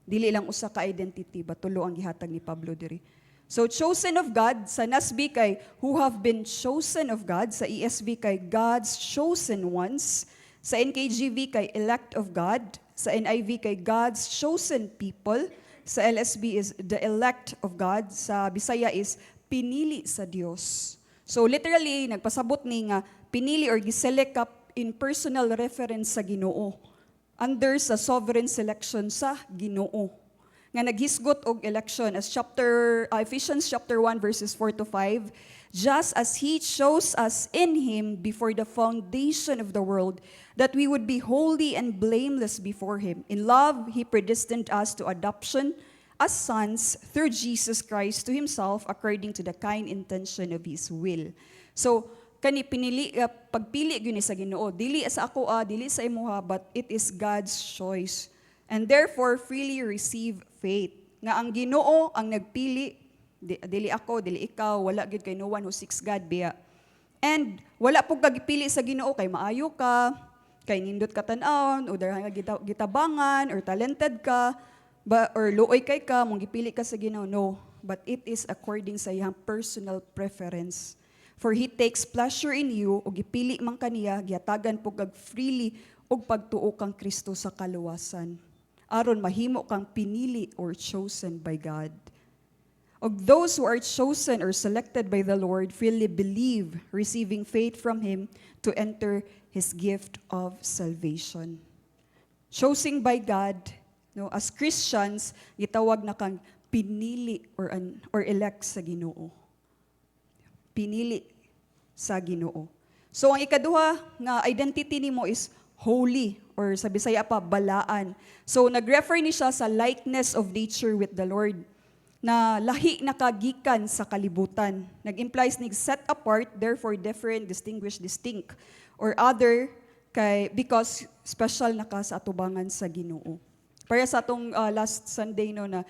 Dili lang usa ka identity, batulo ang gihatag ni Pablo diri. So chosen of God, sa NASB kay who have been chosen of God, sa ESV kay God's chosen ones, sa NKJV kay elect of God, sa NIV kay God's chosen people, sa LSB is the elect of God, sa Bisaya is pinili sa Dios. So literally nagpasabot ni nga pinili or giselect ka in personal reference sa Ginoo. Under sa sovereign selection sa Ginoo. Nga naghisgot og election as Ephesians chapter 1 verses 4 to 5, just as He chose us in Him before the foundation of the world, that we would be holy and blameless before Him. In love, He predestined us to adoption as sons through Jesus Christ to Himself according to the kind intention of His will. So, kani pagpili gyud ni sa Ginoo, dili sa ako dili sa imuha, but it is God's choice, and therefore freely receive faith nga ang Ginoo ang nagpili, dili ako, dili ikaw, wala gyud kay no one who seeks God biya. And wala pug kagipili sa Ginoo kay maayo ka, kay nindot ka tan-aw, o dahil gitabangan or talented ka, or luoy kay ka mong gipili ka sa Ginoo. No, but it is according sa iyang personal preference. For He takes pleasure in you, o gipili man kaniya, gihatagan po kag freely, o pagtuo kang Kristo sa kaluwasan. Aron mahimo kang pinili or chosen by God. Og those who are chosen or selected by the Lord freely believe, receiving faith from Him to enter His gift of salvation. Chosen by God, no, as Christians, gitawag na kang pinili or elect sa Ginoo. Pinili sa Ginoo. So ang ikaduha nga identity nimo is holy or sa Bisaya pa balaan. So nagrefer ni siya sa likeness of nature with the Lord na lahi na kagikan sa kalibutan. Nag-implies ni set apart, therefore different, distinguished, distinct or other because special na ka sa atubangan sa Ginoo. Para sa atong last Sunday no na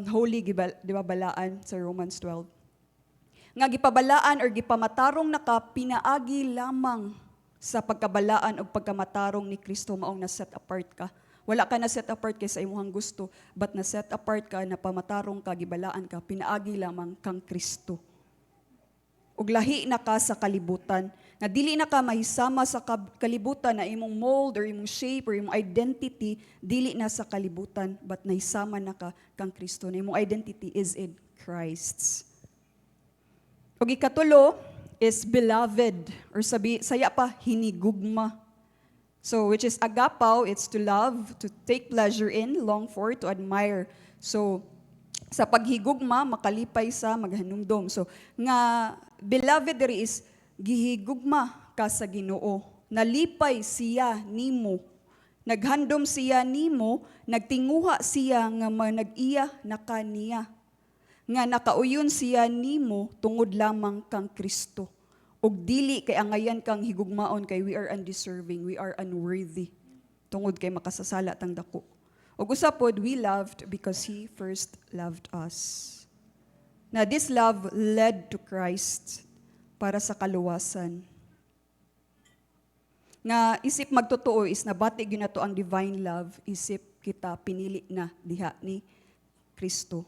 holy di ba balaan sa Romans 12. Nga gipabalaan or gipamatarong naka pinaagi lamang sa pagkabalaan o pagkamatarong ni Kristo maong na set apart ka. Wala ka na set apart kay sa imong gusto, but na set apart ka, na pamatarong ka, gibalaan ka, pinaagi lamang kang Kristo. ug lahi na ka sa kalibutan. Nga dili na ka mahisama sa kalibutan na imong mold or imong shape or imong identity dili na sa kalibutan but nahisama na ka kang Kristo. Na imong identity is in Christ. Ug ikatulo is beloved or saya pa hinigugma. So which is agapaw, it's to love, to take pleasure in, long for, to admire. So sa paghigugma makalipay sa maghanumdom. So nga beloved diri is gihigugma ka sa Ginoo. Nalipay siya nimo. Naghandom siya nimo, nagtinguha siya nga nag-iya na kaniya. Nga nakauyon siya nimo tungod lamang kang Kristo. Ug dili kay angayan kang higugmaon kay we are undeserving, we are unworthy. Tungod kay makasasala tang dako. Ug usapod we loved because He first loved us. Na this love led to Christ para sa kaluwasan. Nga isip magtotoo is nabati gyud nato ang divine love, isip kita pinili na diha ni Kristo.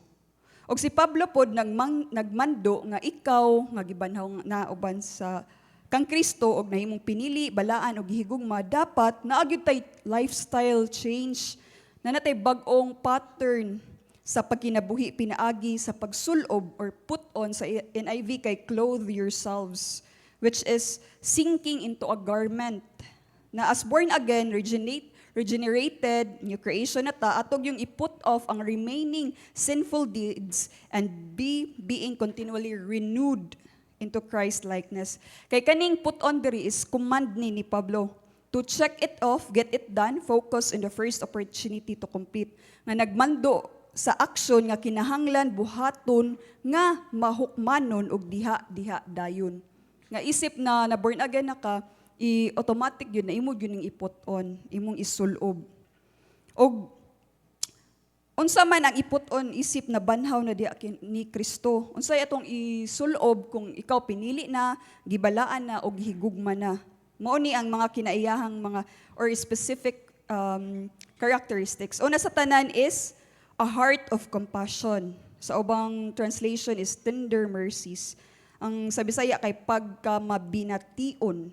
Og si Pablo pod nagmando nga ikaw nga gibanhaw na uban sa kang Kristo og nahimong pinili balaan og gihigugma dapat naagyo tay lifestyle change na natay bag-ong pattern sa pagkinabuhi pinaagi sa pagsulob or put on sa NIV kay clothe yourselves, which is sinking into a garment na as born again regenerated new creation na ta atog yung i-put off ang remaining sinful deeds and being continually renewed into Christ likeness. Kay kaning put on diri is command ni Pablo to check it off, get it done, focus on the first opportunity to complete. Nga nagmando sa aksyon nga kinahanglan buhaton nga mahukmanon og diha dayon. Nga isip na born again na ka, automatic yun na imo yun iput on, imong isulob. Og unsa man ang iput on isip na banhaw na diha ni Kristo. Unsay atong isulob kung ikaw pinili na, gibalaan na og higugma na. Mao ni ang mga kinaiyahang mga or specific characteristics. Una sa tanan is a heart of compassion. Sa ubang translation is tender mercies. Ang sa Bisaya kay pagkamabination,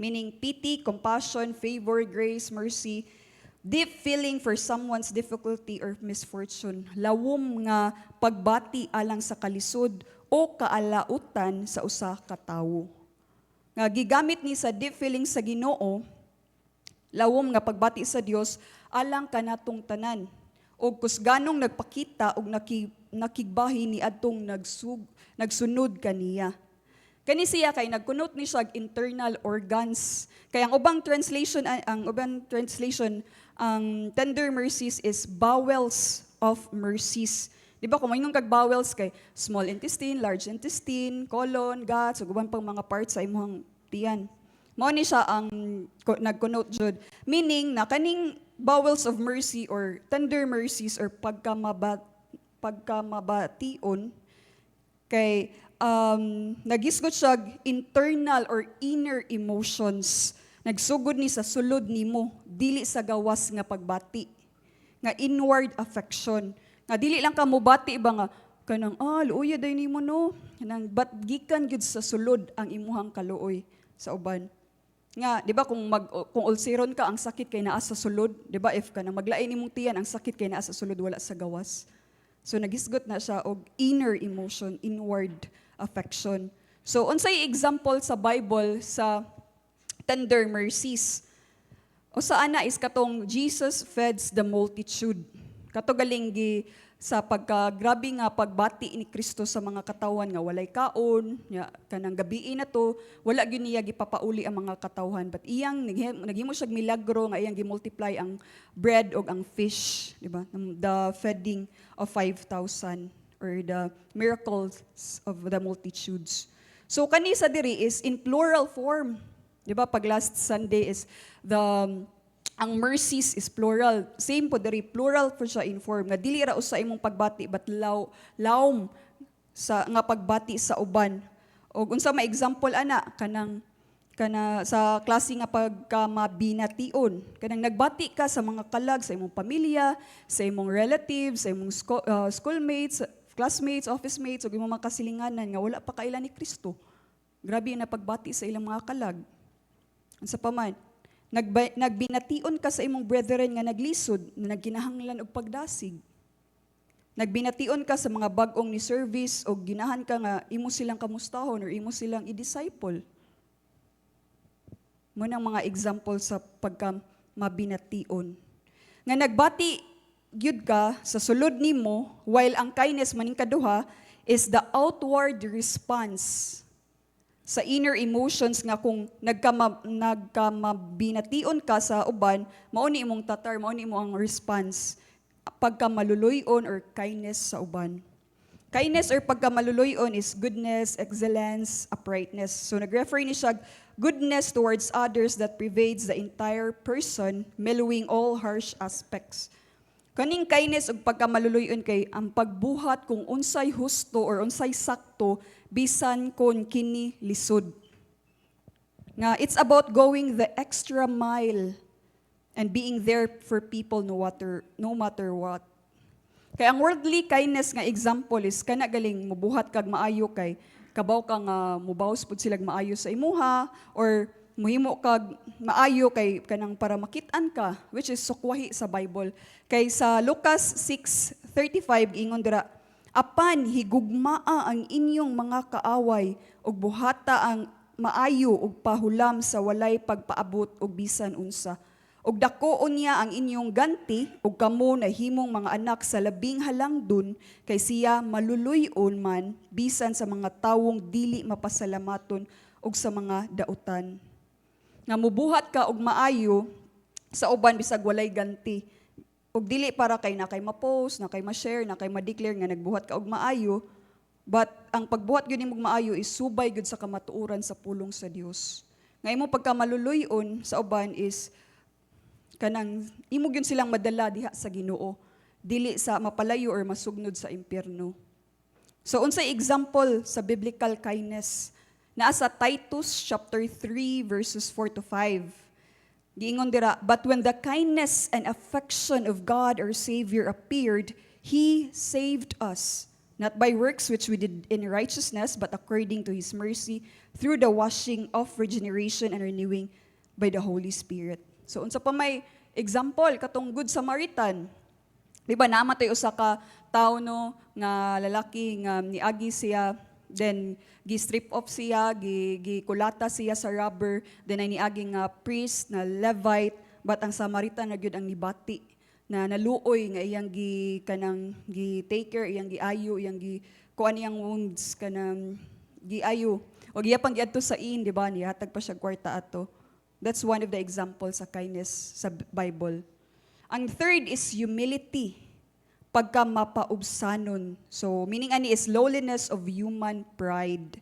meaning pity, compassion, favor, grace, mercy, deep feeling for someone's difficulty or misfortune, lawom nga pagbati alang sa kalisod o kaalautan sa usa ka tawo. Nga gigamit ni sa deep feeling sa Ginoo, lawom nga pagbati sa Dios alang kanatong tanan. Og kusganong nagpakita og nakigbahi ni adtong nagsunod kaniya. Kani siya kay nagkunot ni siya internal organs. Kaya ang ubang translation ang tender mercies is bowels of mercies. Di ba kung mayroong kag bowels kay small intestine, large intestine, colon, guts, ug uban pang mga parts sa imong tiyan. Mao ni siya ang nagkunot jud. Meaning na kaning bowels of mercy or tender mercies or pagkamabation kay nagisgot siya internal or inner emotions. Nagsugod ni sa sulod nimo, dili sa gawas nga pagbati. Nga inward affection. Nga dili lang ka mobati ba nga kanang luoy day nimo no. Kanang but gikan gyud sa sulod ang imuhang kaluoy sa uban. Nga, di ba kung ulceron ka, ang sakit kay naa sa sulod, di ba if ka na maglain imong tiyan, ang sakit kay naa sa sulod, wala sa gawas. So nagisgot na siya og inner emotion, inward affection. So unsay example sa Bible sa tender mercies? O sa ana is katong Jesus feeds the multitude. Kato galing sa pagkagrabe nga pagbati ni Kristo sa mga katawan nga walay kaon, kanang gabi na to, wala gyud niya gipapauli ang mga katawhan, but iyang naghimo siya milagro nga iyang gimultiply ang bread og ang fish, di ba? The feeding of 5,000 or the miracles of the multitudes. So kani sa diri is in plural form. Di ba pag last Sunday is ang mercies is plural. Same po diri plural po siya in form. Nga dili ra usa imong pagbati but lawom sa nga pagbati sa uban. Og unsa may example ana kana sa klase nga pagkamabination. Kanang nagbati ka sa mga kalag sa imong pamilya, sa imong relatives, sa imong schoolmates, classmates, office mates ug imong mga kasilinganan nga wala pa kaila ni Kristo. Grabe na pagbati sa ilang mga kalag. Unsa pa man, nagbination ka sa imong brethren nga naglisod, na nagkinahanglan og pagdasig. Nagbination ka sa mga bag-ong ni service o ginahan ka nga imo silang kamustahon or imo silang i-disciple. Munang mga example sa pagka mabination. Nga nagbati gyud ka sa sulod nimo while ang kindness maning kaduha is the outward response sa inner emotions nga kung nagkamabination ka sa uban, mao ni imong tatar, mao ni imong response pagka maluluyon or kindness sa uban. Kindness or pagka maluluyon is goodness, excellence, uprightness. So nag-refer ni siya goodness towards others that pervades the entire person, mellowing all harsh aspects. Kaning kindness ug pagka maluluyon kay ang pagbuhat kung unsay husto or unsay sakto bisan kon kini lisod. Nga it's about going the extra mile and being there for people no matter what. Kay ang worldly kindness nga example is kana galing mubuhat kag maayo kay kabaw ka nga mubaws pud sila maayo sa imuha or muhimo kag maayo kay kanang para makit-an ka, which is sukwahi sa Bible. Kay sa Lucas 6:35 giingon dira, apan higugmaa ang inyong mga kaaway ug buhata ang maayo ug pahulam sa walay pagpaabot og bisan unsa. Ug dakoon niya ang inyong ganti ug kamo nahimong mga anak sa labing halangdon kay siya maluluyon man bisan sa mga tawong dili mapasalamaton ug sa mga dautan. Nga mubuhat ka og maayo sa uban bisag walay ganti. Ug dili para kay na kay ma-post, na kay ma-share, na kay ma-declare nga nagbuhat ka og maayo, but ang pagbuhat gyud nimong maayo is subay gyud sa kamatuoran sa pulong sa Dios. Nga imong pagka maluluyon sa uban is kanang imo gyud silang madala diha sa Ginoo, dili sa mapalayo or masugnod sa impyerno. So unsay example sa biblical kindness? Naa sa Titus chapter 3 verses 4 to 5. Giingon dira, but when the kindness and affection of God our Savior appeared, He saved us, not by works which we did in righteousness, but according to His mercy, through the washing of regeneration and renewing by the Holy Spirit. So unsa pa may example katong Good Samaritan. Di ba namatay usa ka tawo no nga lalaki nga niagi siya, then gi-strip off siya, gikulata siya sa rubber, then ay niagi nga priest na Levite, but ang Samaritan na gyud ang nibati na naluoy nga iyang gi-take care, iyang giayo, iyang kuan iyang wounds kanang giayo. O giyapang giadto sa inn, di ba? Nihatag pa siya kwarta ato. That's one of the examples sa kindness sa Bible. Ang third is humility, pagka mapaubsanon. So, meaning ani is lowliness of human pride.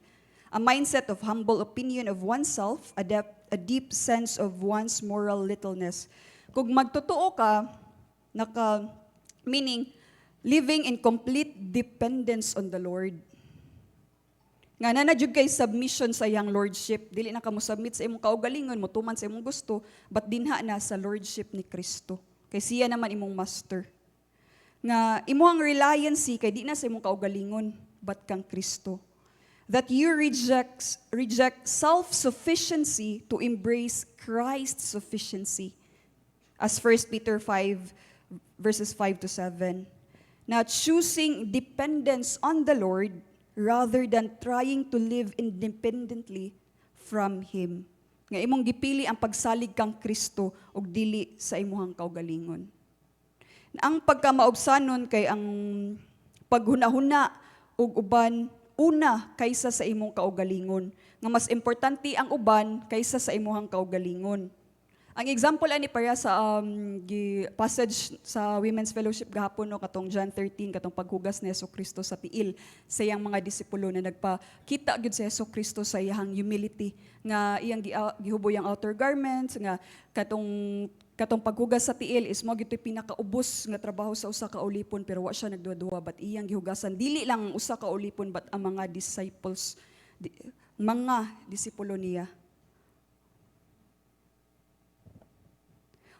A mindset of humble opinion of oneself, a deep sense of one's moral littleness. Kung magtotoo ka, meaning living in complete dependence on the Lord. Nga na jud kay submission sa iyang lordship, dili na ka mo submit sa imong kaugalingon, motuman sa imong gusto, but dinha na sa lordship ni Kristo. Kay siya naman imong master. Nga imong reliance kay di na sa imong kaugalingon, but kang Kristo. That you reject self-sufficiency to embrace Christ's sufficiency. As 1 Peter 5 verses 5 to 7. Now choosing dependence on the Lord rather than trying to live independently from Him. Nga imong gipili ang pagsalig kang Kristo ug dili sa imong kaugalingon. Ang pagkamaubsanon kay ang paghunahuna ug uban una kaysa sa imong kaugalingon. Nga mas importante ang uban kaysa sa imong kaugalingon. Ang example ani para sa passage sa Women's Fellowship gahapon no katong John 13 katong paghugas ni Jesucristo sa tiil sa iyang mga disipulo na nagpakita gyud si Jesucristo sa iyang humility nga iyang gihuboy ang outer garments nga katong paghugas sa tiil is mo gitoy pinakaubos nga trabaho sa usa ka ulipon pero wa siya nagduwa-duwa but iyang gihugasan dili lang ang usa ka ulipon but ang mga disciples mga disipulo niya.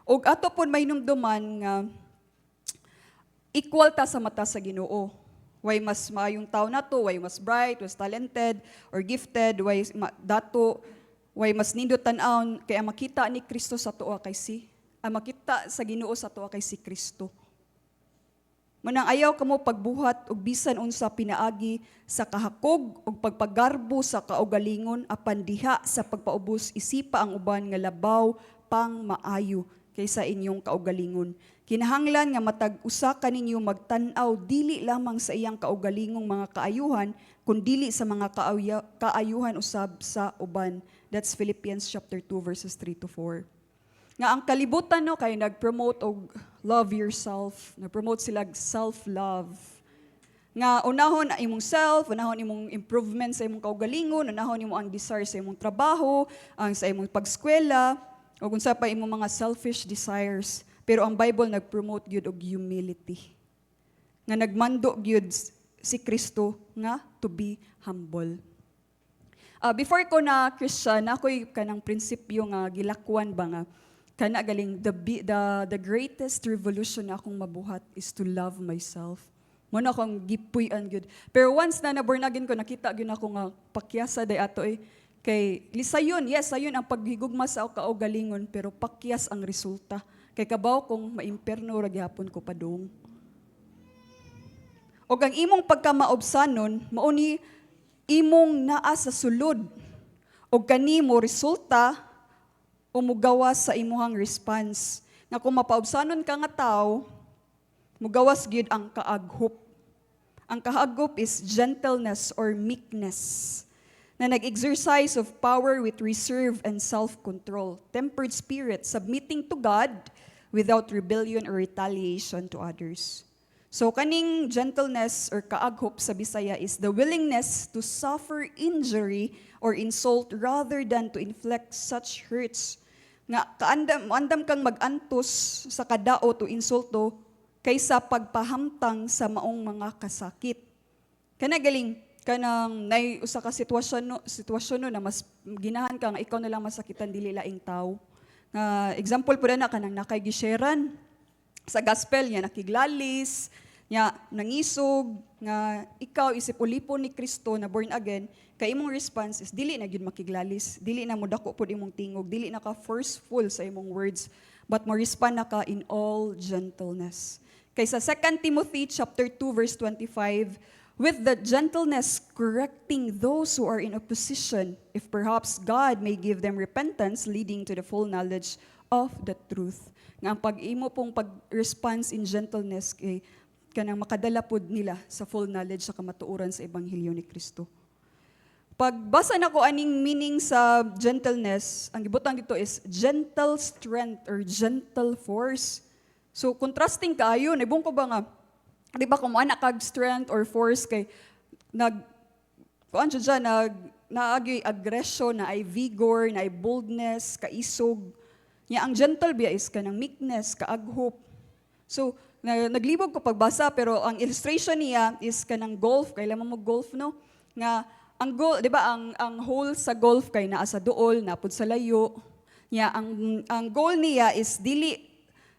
Og ato pon may numduman nga equal ta sa mata sa Ginoo. Way mas maayong tao na to, way mas bright, was talented, or gifted, way dato, way mas nindot tan-aon, kaya makita ni Kristo sa tuwa kay makita sa Ginoo sa tuwa kay si Kristo. Manang ayaw kamo pagbuhat og bisan unsa pinaagi sa kahakog ug pagpagarbo sa kaugalingon apan diha sa pagpaubos isipa ang uban nga labaw pang maayo kaysa inyong kaugalingon. Kinahanglan nga matag usa kaninyo magtan-aw dili lamang sa iyang kaugalingong mga kaayuhan kundi sa mga kaayuhan usab sa uban. That's Philippians chapter 2 verses 3 to 4. Nga ang kalibutan no kay nag-promote og love yourself, nag-promote sila self-love. Nga unahon imong self, unahon imong improvement sa imong kaugalingon, unahon imo ang desire sa imong trabaho, ang sa imong pagskwela, o kung sa pa imong mga selfish desires. Pero ang Bible nag-promote gyud og humility. Nga nagmando gyud si Kristo nga to be humble. Before ko na Christian, ako'y kanang prinsipyo nga gilakwan ba nga kana galing the greatest revolution na akong mabuhat is to love myself. Mo na akong gipuy-an gyud. Pero once na born again ko nakita gyud ako nga pakyasa day ato kay lisayon, yes, sayon ang paghigugma sa kaugalingon pero pakyas ang resulta. Kay kabaw kung maimperno ra gyapon ko padung. Og ang imong pagkamaobsanon mao ni imong naa sa sulod. Og kanimo resulta umugawas sa imuhang response. Nga kung mapaobsanon ka nga tao, mugawas gyud ang kaaghop. Ang kaaghop is gentleness or meekness na nag-exercise of power with reserve and self-control, tempered spirit, submitting to God without rebellion or retaliation to others. So kaning gentleness or kaaghop sa Bisaya is the willingness to suffer injury or insult rather than to inflict such hurts. Nga andam kang mag-antos sa kadao to insulto kaysa pagpahamtang sa maong mga kasakit. Kana galing kanang nay usa ka sitwasyon na mas ginahan ka nga ikaw na lang masakitan dili laing tao. Nga example po na kanang nakaygisheran sa gospel niya nakiglalis, niya nangisog nga ikaw isip ulipon ni Kristo na born again, kay imong response is dili na gyud makiglalis, dili na mo dako pud imong tingog, dili na ka forceful sa imong words, but mo respond na ka in all gentleness. Kay sa 2 Timothy chapter 2 verse 25, with the gentleness correcting those who are in opposition, if perhaps God may give them repentance leading to the full knowledge of the truth. Nga ang pag-imo pong pag-response in gentleness kay kanang makadala pod nila sa full knowledge sa kamatuoran sa ebanghelyo ni Kristo. Pagbasa na ko aning meaning sa gentleness, ang gibutang dito is gentle strength or gentle force. So contrasting kaayo, nibong ko ba nga, di ba kung anak kag strength or force kay naagyoy aggression, na ay vigor, na ay boldness, kaisog. Nya ang gentle biya is kanang meekness, kaaghop. So naglibog ko pagbasa pero ang illustration niya is kanang golf, kailan mo golf no? Nga ang goal, di ba ang hole sa golf kay naa sa duol, napud sa layo. Nya ang goal niya is dili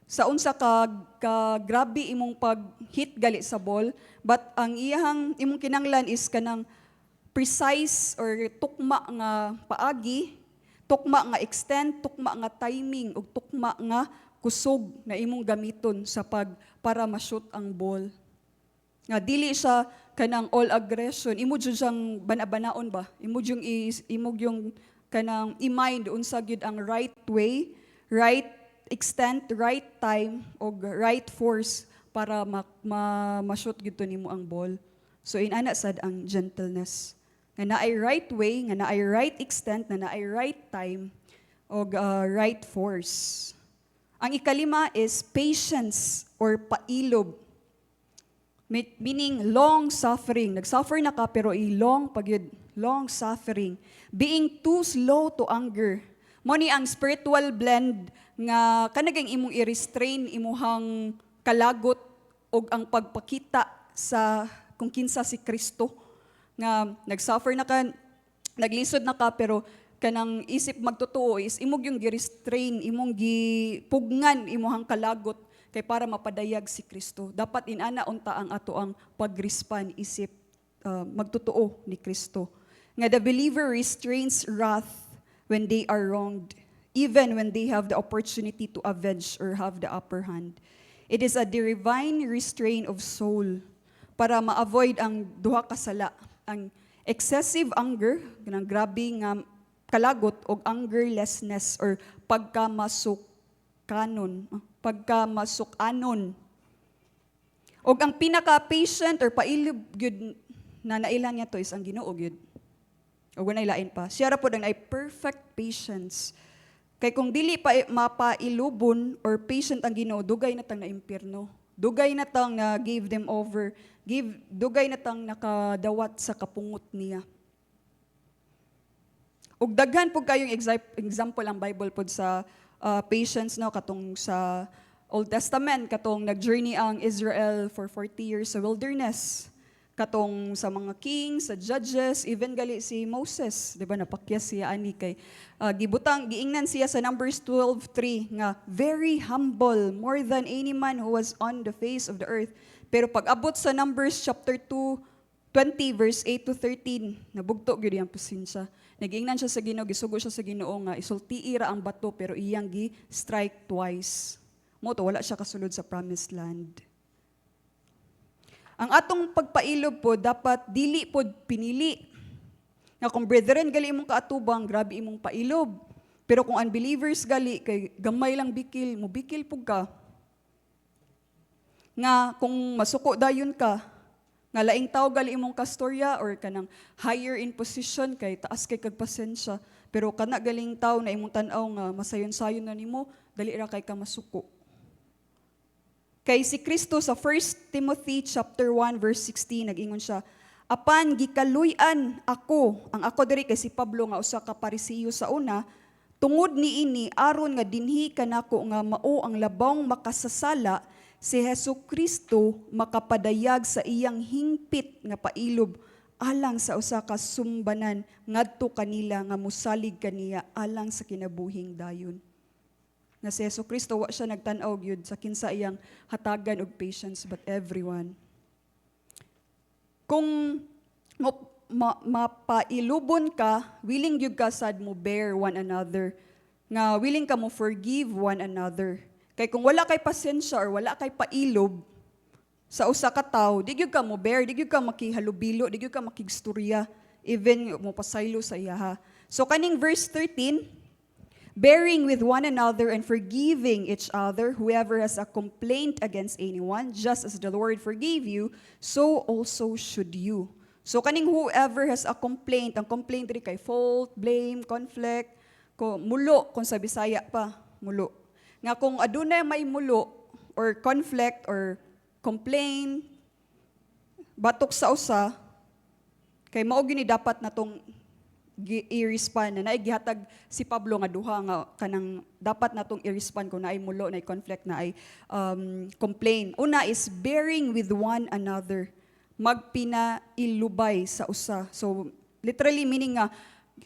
sa unsa ka grabe imong pag-hit gali sa ball, but ang imong kinanglan is kanang precise or tukma nga paagi, tukma nga extent, tukma nga timing, ug tukma nga kusog na imong gamiton sa para ma-shoot ang ball. Nga dili siya kanang all aggression, imo jud siyang banabanaon ba? Imo yung kanang i-mind unsa gyud ang right way, right extent, right time, o right force para ma-shoot gito nimo ang ball. So inana sad ang gentleness. Nga naay right way, nga naay right extent, nga naay right time, o right force. Ang ikalima is patience or pailob. Meaning long suffering. Nag-suffer na ka pero long pagyud, long suffering. Being too slow to anger. Mo ni ang spiritual blend nga kanagang imong i-restrain imuhang kalagot og ang pagpakita sa kung kinsa si Kristo nga nag-suffer na ka, naglisod na ka pero kanang isip magtotoo is imong yung gi-restrain, imong gipugnan imuhang kalagot kay para mapadayag si Kristo. Dapat inana unta ang ato ang pag-respond isip magtotoo ni Kristo. Nga the believer restrains wrath when they are wronged, even when they have the opportunity to avenge or have the upper hand. It is a divine restraint of soul para ma-avoid ang duha ka sala, ang excessive anger, ganang grabe nga kalagot, o angerlessness or pagkamasukanon. O ang pinaka-patient or pailog gyud na nailan niya to is ang Ginoo gyud. O ganay lain pa. Siya ra pod ang ay perfect patience. Kay kung dili pa mapailubon or patient ang Ginoo, dugay na tang na impyerno. Dugay na tang na gave them over. Dugay na tang nakadawat sa kapungot niya. Ug daghan po kayong example ang Bible pod sa patience, no, katong sa Old Testament, katong nag-journey ang Israel for 40 years sa wilderness. Katong sa mga kings, sa judges, even gali si Moses, di ba, napakyas siya ani kay giingnan siya sa Numbers 12:3 nga very humble, more than any man who was on the face of the earth. Pero pag abot sa Numbers chapter 2:20 verse 8 to 13, nabugto gyud ang pasensya. Nag-ingnan siya sa Ginoo, gisugo siya sa Ginoo nga isultiira ang bato pero iyang gi-strike twice. Mo to wala siya kasulod sa promised land. Ang atong pagpailob po, dapat dili po pinili. Nga kung brethren, gali imong kaatubang, grabe imong pailob. Pero kung unbelievers gali, kay gamay lang bikil, mo bikil po ka. Nga kung masuko dayon ka, nga laing tao gali imong kastorya or kanang higher in position, kay taas kay kagpasensya. Pero kana galing tao na imong tan-aw nga masayon-sayon na nimo, dali ra kay ka masuko. Kay si Kristo sa 1 Timothy chapter 1 verse 16 nag-ingon siya, apan gikaluy-an ako, ang ako diri kay si Pablo nga usa ka Parisiyo sa una, tungod niini aron nga dinhi kanako nga mao ang labawng makasasala si Hesukristo makapadayag sa iyang hingpit nga pailob alang sa usa ka sumbanan ngadto kanila nga musalig kaniya alang sa kinabuhing dayon. Na si Hesukristo wa siya nagtan-aw gyud sa kinsa iyang hatagan og patience but everyone. Kung mapailubon ka, willing gyud ka sad mo bear one another, nga willing ka mo forgive one another. Kay kung wala kay pasensya or wala kay pailob sa usa ka tawo, di gyud ka mo bear, di gyud ka makihalubilo, di gyud ka makigstorya, even mo pasaylo sa iya. So kaning verse 13, bearing with one another and forgiving each other, whoever has a complaint against anyone, just as the Lord forgave you, so also should you. So kaning whoever has a complaint, ang complaint diri kay fault, blame, conflict, mulo, kung sa Bisaya pa, mulo. Nga kung adunay may mulo, or conflict, or complaint, batok sa usa, kay mao gini dapat natong i-respond na gihatag si Pablo nga duha nga kanang dapat natong i-respond kung naay mulo, naay conflict, naay complain. Una is bearing with one another, magpinailubay sa usa. So literally meaning nga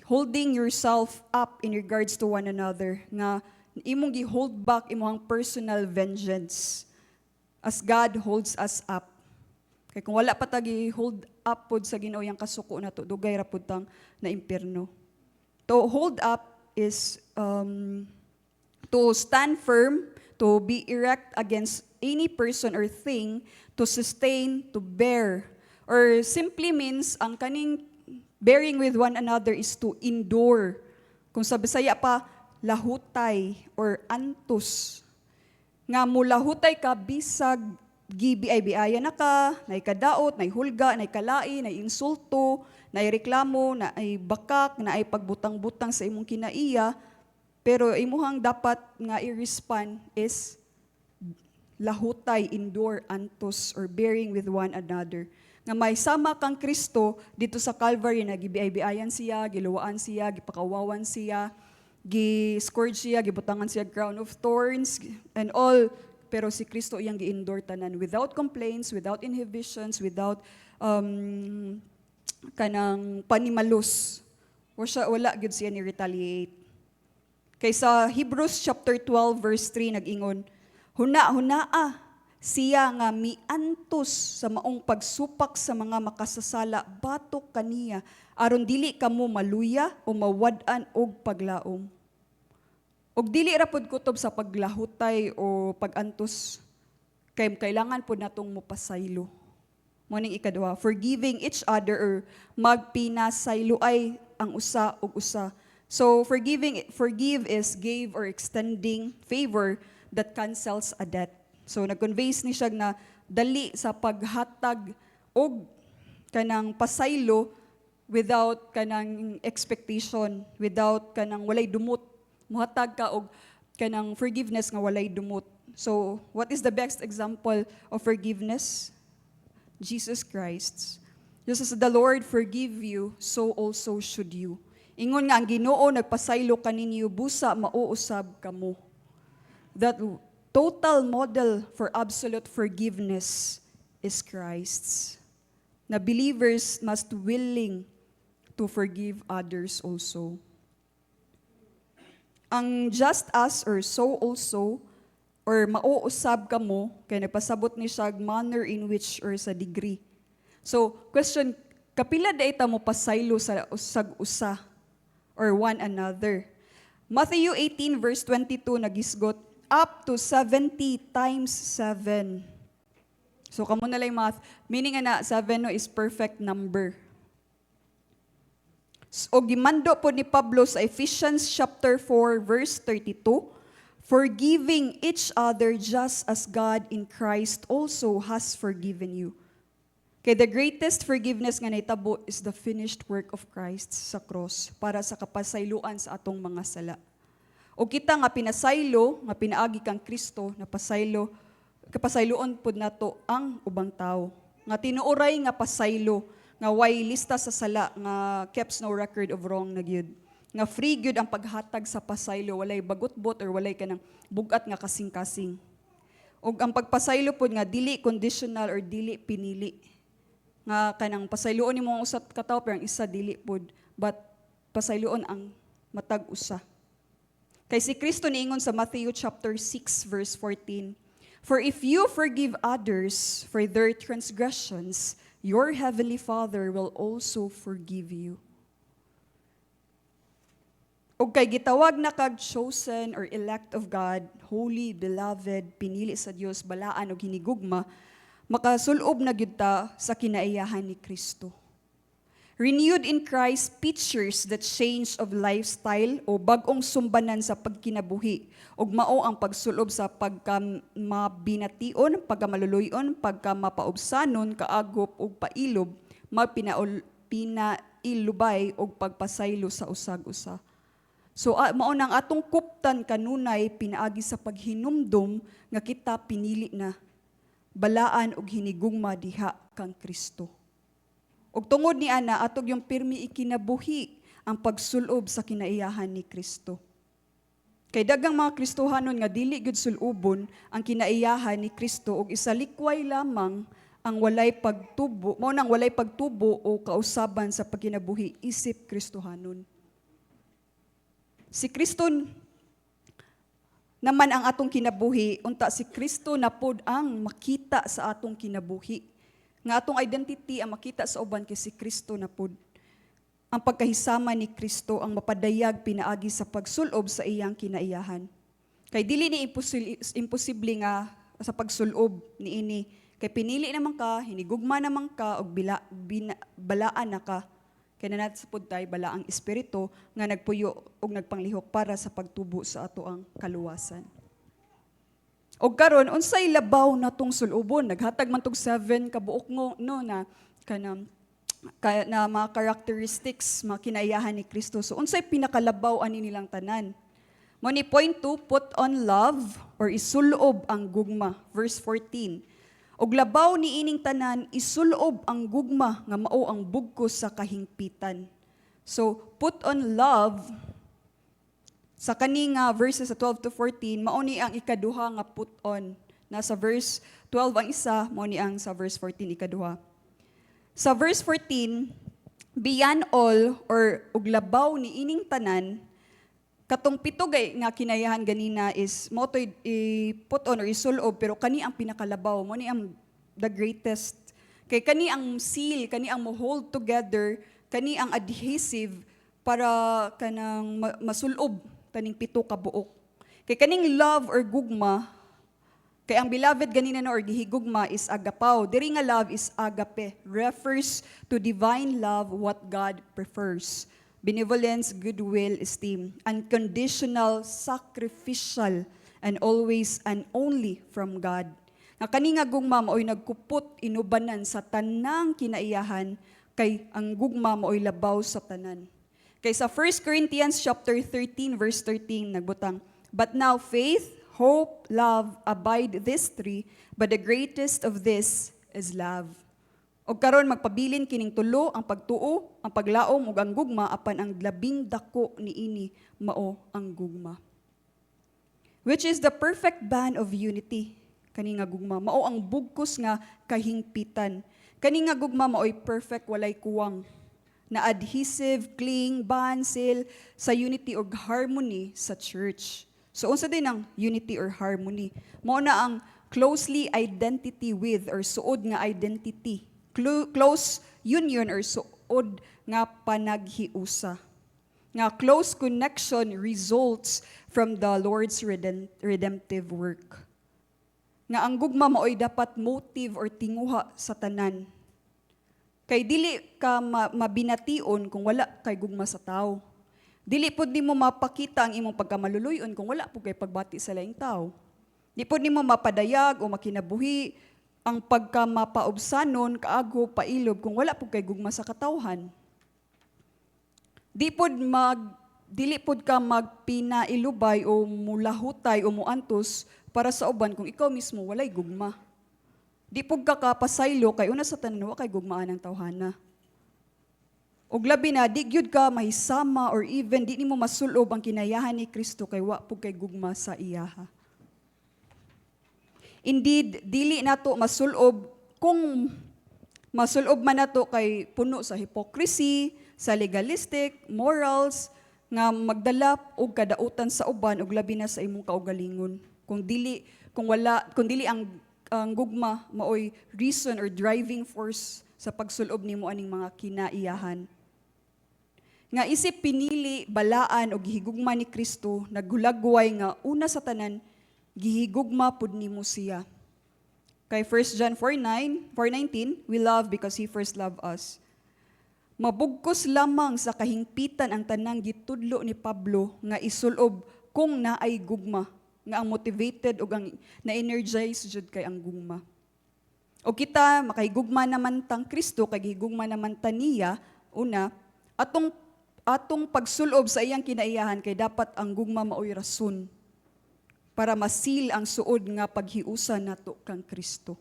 holding yourself up in regards to one another, nga imong gi-hold back imong personal vengeance as God holds us up. Kay kung wala pa tagi hold up pod sa Ginoo yang kasuko nato, dugay ra pod tang na impyerno. To hold up is to stand firm, to be erect against any person or thing, to sustain, to bear. Or simply means ang kaning bearing with one another is to endure. Kung sa Bisaya pa, lahutay or antus. Nga mulahutay ka bisag gibiay-biaya na ka, nay kadaot, nay hulga, nay kalai, nay insulto, nay reklamo, nay bakak, nay pagbutang-butang sa imong kinaiya, pero imuhang dapat nga i-respond is lahutay, endure, antos, or bearing with one another. Nga may sama kang Kristo dito sa Calvary na gibiay-biayan siya, giluwaan siya, gipakawawan siya, gi-scourge siya, gibutangan siya crown of thorns, and all. Pero si Kristo iyang gi-endure tanan without complaints, without inhibitions, without kanang panimalus. Wala gyud siya ni retaliate. Kay sa Hebrews chapter 12 verse 3 nag-ingon, Huna-hunaa siya nga miantos sa maong pagsupak sa mga makasasala batok kaniya aron dili kamo maluya o mawad-an og paglaom. Og dili ra pud kutob sa paglahutay o pagantos kay kailangan pud natong mopasaylo. Mo ning ikaduha, forgiving each other or magpinasaylo ay ang usa ug usa. So forgive is give or extending favor that cancels a debt. So nag-conveys ni siya na dali sa paghatag og kanang pasaylo without kanang expectation, without kanang walay dumot. Muhatag ka og kanang forgiveness nga walay dumot. So what is the best example of forgiveness? Jesus Christ. Just as the Lord forgive you, so also should you. Ingon nga ang Ginoo nagpasaylo kaninyo busa mauusab kamo. That total model for absolute forgiveness is Christ's. Na believers must willing to forgive others also. Ang just as or so also or mauusab kamo kay nagpasabot ni siya manner in which or sa degree. So, question, kapila day ta mo pasaylo sa usag-usa or one another? Matthew 18 verse 22 nagisgot, up to 70 times 7. So, kamo na lang math. Meaning na 7 no, is perfect number. O gimando po ni Pablo sa Ephesians chapter 4 verse 32, forgiving each other just as God in Christ also has forgiven you. Kay the greatest forgiveness nga naitabo is the finished work of Christ sa cross para sa kapasayloan sa atong mga sala. O kita nga pinasaylo, nga pinaagi kang Kristo, na pasaylo, kapasayloon pod nato ang ubang tao. Nga tinuoray nga pasaylo, nga way lista sa sala, nga keeps no record of wrong na gyud. Nga free gyud ang paghatag sa pasaylo, walay bagot-bot or walay kanang bugat nga kasing-kasing. Og ang pagpasaylo pod nga dili conditional or dili pinili. Nga kanang pasayloon nimo ang usat ka tawo pero ang isa dili pod, but pasayloon ang matag usa. Kay si Kristo niingon sa Matthew chapter 6 verse 14, for if you forgive others for their transgressions, your heavenly Father will also forgive you. O kay gitawag na kag chosen or elect of God, holy, beloved, pinili sa Dios, balaan o hinigugma, makasulob na gyud ta sa kinaiyahan ni Kristo. Renewed in Christ pictures the change of lifestyle o bagong sumbanan sa pagkinabuhi ug mao ang pagsulob sa pagkamabination, pagkamaluluyon, pagkamapaubsanon, kaagop ug pailob, pinailubay ug pagpasaylo sa usag-usa. So mao nang atong kuptan kanunay pinaagi sa paghinumdom nga kita pinili na balaan ug hinigugma diha kang Kristo. Ug tungod ni ana atog yung pirmi ikinabuhi ang pagsulob sa kinaiyahan ni Kristo. Kay daghang mga Kristohanon nga dili gud sulubon ang kinaiyahan ni Kristo ug isa likway lamang ang walay pagtubo, mao nang walay pagtubo o kausaban sa pagkinabuhi isip Kristohanon. Si Kristo naman ang atong kinabuhi, unta si Kristo na pod ang makita sa atong kinabuhi. Nga atong identity ang makita sa uban kay si Kristo na pod. Ang pagkahisama ni Kristo ang mapadayag pinaagi sa pagsulob sa iyang kinaiyahan. Kay dili ni imposible nga sa pagsulob niini kay pinili naman ka, hinigugma naman ka og balaan na ka. Kay nanat sa pod tay bala ang espiritu nga nagpuyo og nagpanglihok para sa pagtubo sa ato ang kaluwasan. Og karon unsay labaw natong sulubon? Naghatag man tog 7 kabuok no na kanang na mga characteristics, mga kinaiyahan ni Kristo. So unsay pinakalabaw ani nilang tanan? Mo ni point 2, put on love or isulob ang gugma. Verse 14. Og labaw ni ining tanan isulob ang gugma nga mao ang bugkos sa kahingpitan. So put on love sa kaning verses sa 12 to 14 mao ni ang ikaduha nga put on. Nasa verse 12 ang isa, mao ni ang sa verse 14 ikaduha. Sa verse 14, beyond all or og labaw ni ining tanan Katong pito gay nga kinayahan ganina is mo to i-put on or isulob, pero kani ang pinakalabaw, mo ni ang the greatest. Kay kani ang seal, kani ang mo hold together, kani ang adhesive para kanang masulob taning pito ka buok. Kay kaning love or gugma, kay ang beloved ganina no or gihigugma is agapaw. Diri nga love is agape, refers to divine love, what God prefers. Benevolence, goodwill, esteem, unconditional, sacrificial, and always and only from God. Nga kani nga gugma maoy nagkupot inubanan sa tanang kinaiyahan, kay ang gugma maoy labaw sa tanan. Kay sa 1 Corinthians chapter 13 verse 13 nagbutang, but now faith, hope, love abide these three, but the greatest of this is love. Og karon magpabilin kining tulo, ang pagtuo, ang paglaom ug ang gugma, apan ang labing dako niini mao ang gugma. Which is the perfect band of unity. Kani nga gugma mao ang bugkos nga kahingpitan. Kani nga gugma maoy perfect, walay kuwang, na adhesive, cling, bond, seal sa unity ug harmony sa church. So unsa din ang unity or harmony? Mao na ang closely identity with or suod nga identity. Close union or suod nga panaghiusa. Nga close connection results from the Lord's redemptive work. Nga ang gugma maoy dapat motive or tinguha sa tanan. Kay dili ka mabination kung wala kay gugma sa tao. Dili pod nimo mapakita ang imong pagkamaluluyon kung wala po kay pagbati sa laing tao. Di pod nimo mapadayag o makinabuhi ang pagkamapaubsanon, kaago, pailob, kung wala po kay gugma sa katawhan. Dili pod ka magpinailubay o mulahutay o muantos para sa uban kung ikaw mismo walay gugma. Di pod ka kapasaylo kay una sa tanan wa kay gugmaan ang tawhana. Og labi na di gyud ka mahisama or even di nimo masulob ang kinayahan ni Kristo kay wa pod kay gugma sa iyaha. Indeed, dili nato masulob kung masulob man nato kay puno sa hypocrisy, sa legalistic, morals, nga magdala og kadautan sa uban ug labi na sa imong kaugalingon. Kung dili ang gugma maoy reason or driving force sa pagsulob nimo aning mga kinaiyahan. Nga isip pinili, balaan o gihigugma ni Kristo, naghulagway nga una sa tanan, gihigugma pud nimo siya. Kay 1 John 4:19, we love because He first loved us. Mabugkos lamang sa kahingpitan ang tanang gitudlo ni Pablo nga isulob kung naay gugma, nga ang motivated o ang na-energize jud kay ang gugma. O kita makahigugma naman tang Kristo, kay gihigugma naman taniya, una, atong pagsulob sa iyang kinaiyahan kay dapat ang gugma maoy rason para masil ang suod nga paghiusa nato kang Kristo.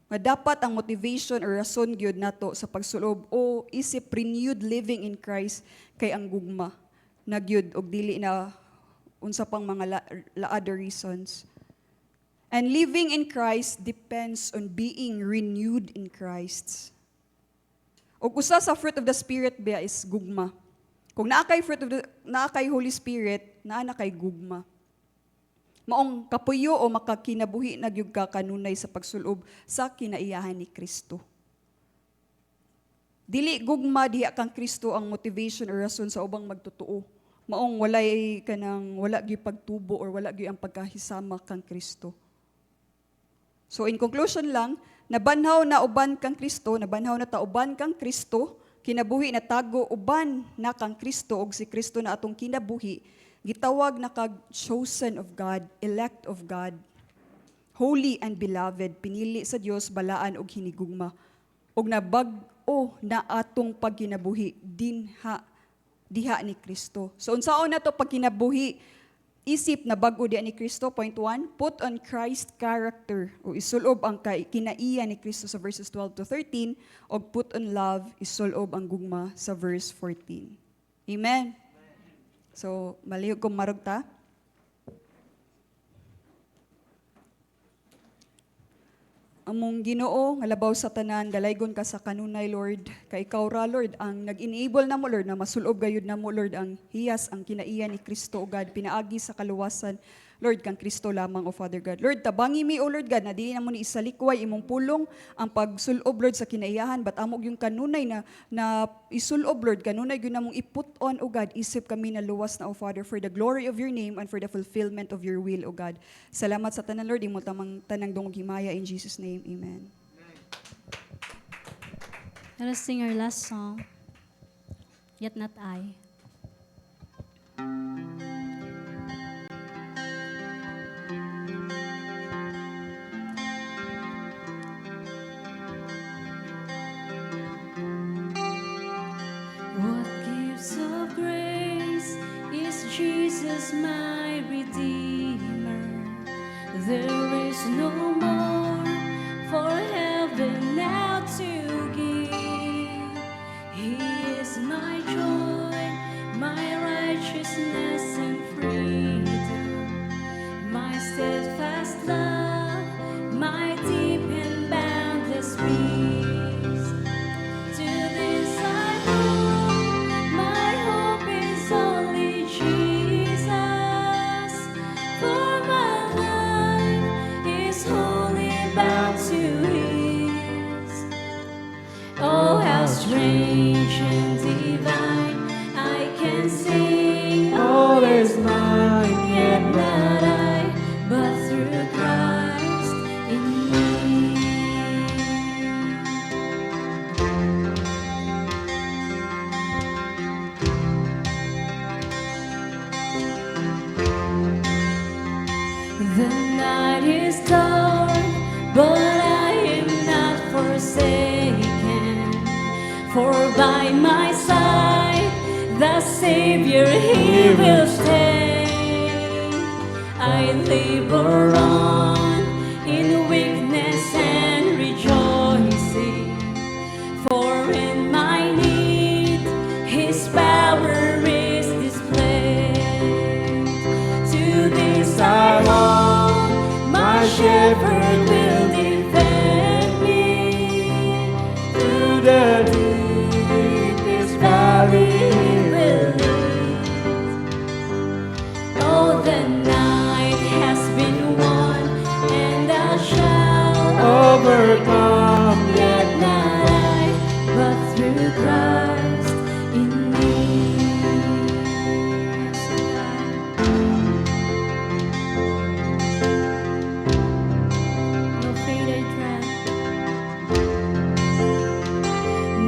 Nga dapat ang motivation or rason gyud nato sa pagsulob o isip renewed living in Christ kay ang gugma na gyud og dili na unsa pang mga other reasons. And living in Christ depends on being renewed in Christ. Og usa sa fruit of the Spirit ba is gugma. Kung naa kay Holy Spirit, naa na kay gugma. Maong kapuyo o makakinabuhi na gyud ka kanunay sa pagsulob sa kinaiyahan ni Kristo. Dili gugma diha kang Kristo ang motivation or rason sa ubang magtotoo. Maong wala gyud pagtubo or wala gyud ang pagkahisama kang Kristo. So in conclusion lang, nabanhaw na uban kang Kristo, nabanhaw na tauban kang Kristo, kinabuhi na tago uban na kang Kristo og si Kristo na atong kinabuhi. Gitawag na kag chosen of God, elect of God, holy and beloved, pinili sa Dios, balaan og hinigugma. Og nabag-o na atong pagkinabuhi diha ni Kristo. So unsaon na to pagkinabuhi? Isip na bag-o diha ni Kristo. Point 1, put on Christ character o isulob ang kinaiya ni Kristo sa verses 12 to 13 og put on love, isulob ang gugma sa verse 14. Amen. So, malihog kong marugta. among Ginoo nga labaw sa tanan, dalaygon ka sa kanunay, Lord. Kay ikaw ra, Lord, ang nag-enable na mo, Lord, na masulob gayud na mo, Lord, ang hiyas, ang kinaiya ni Kristo, O God, pinaagi sa kaluwasan, Lord, kang Kristo lamang, O Father God. Lord, tabangi mi, O Lord God, na di na mo ni isalikway, imong pulong ang pagsulob, Lord, sa kinaiyahan, but amog yung kanunay na isulob, Lord, kanunay yun na mong iput on, O God, isip kami na luwas na, O Father, for the glory of your name and for the fulfillment of your will, O God. Salamat sa tanan, Lord, imo tamang tanang dungog himaya, in Jesus' name, amen. Let us sing our last song, Yet Not I. What gives of grace is Jesus my Redeemer. There is no more for heaven now to give. He is my joy, my righteousness and freedom, my steadfast love, my deep and boundless peace. To this I hope, my hope is only Jesus. For my life is wholly bound to His. Oh, how strange and divine, I can sing all is mine, yet not I, but through Christ in me. The night is dark, but I am not forsaken. For by my side, the Savior, He will stay. I labor on in weakness and rejoicing. For in my need, His power is displayed. To this I hold, my shepherd will defend me. Through the deepest valley He will lead. Oh, the night has been won, and I shall overcome. Yet not I, but through Christ in me. No fate I dread,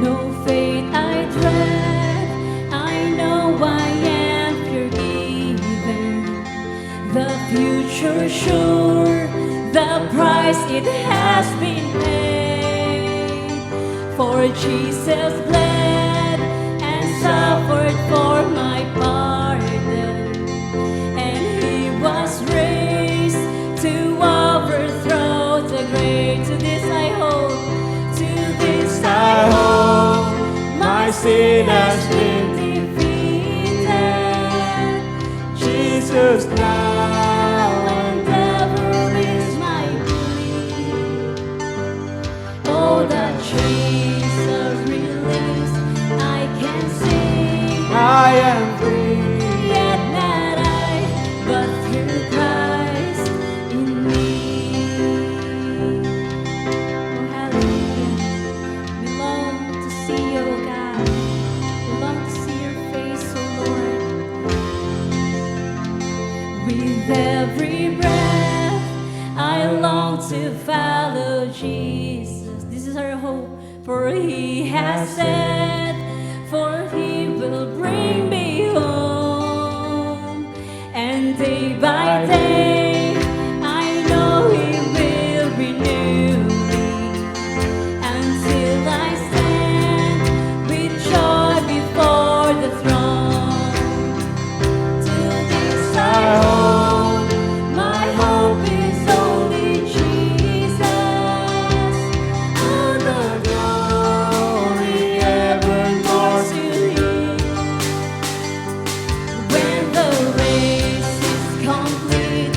no fate I dread. I know I am forgiven. The future sure, the price it has been paid. For Jesus bled and suffered for my pardon, and He was raised to overthrow the grave. To this I hold, to this I hold, my sin has been defeated. Jesus now and ever is my plea. Oh, the chains are released, I can sing, I am free. Yet not I, but through Christ in me. Oh, hallelujah. We long to see you, O God. We long to see your face, O Lord. With every breath, I long to follow Jesus. This is our hope, for He has said, for He will bring me home. And day by day, I know He will renew me, until I stand with joy before the throne. To this I hold, my hope is only Jesus. All the glory evermore to Him. When the race is complete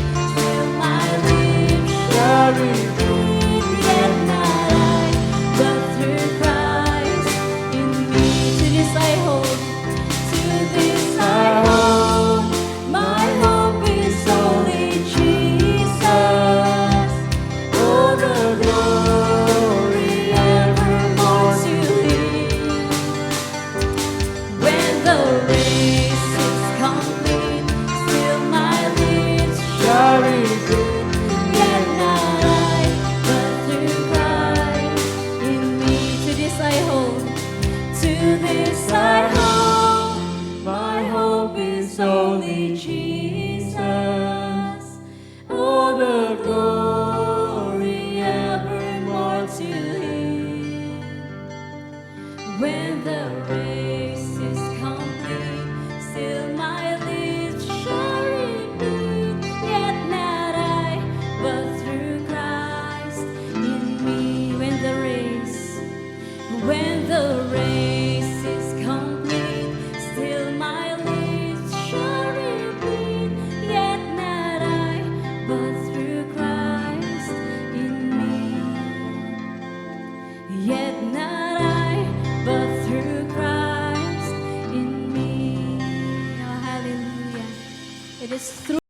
this I hope, my hope is only Jesus. All the glory evermore to Him. When the race is complete, still my lips shall repeat, yet not I, but through Christ in me. When the race is complete, still my lips shall repeat, yet not I, but through Christ in me. Yet not I, but through Christ in me. Oh, hallelujah. It is through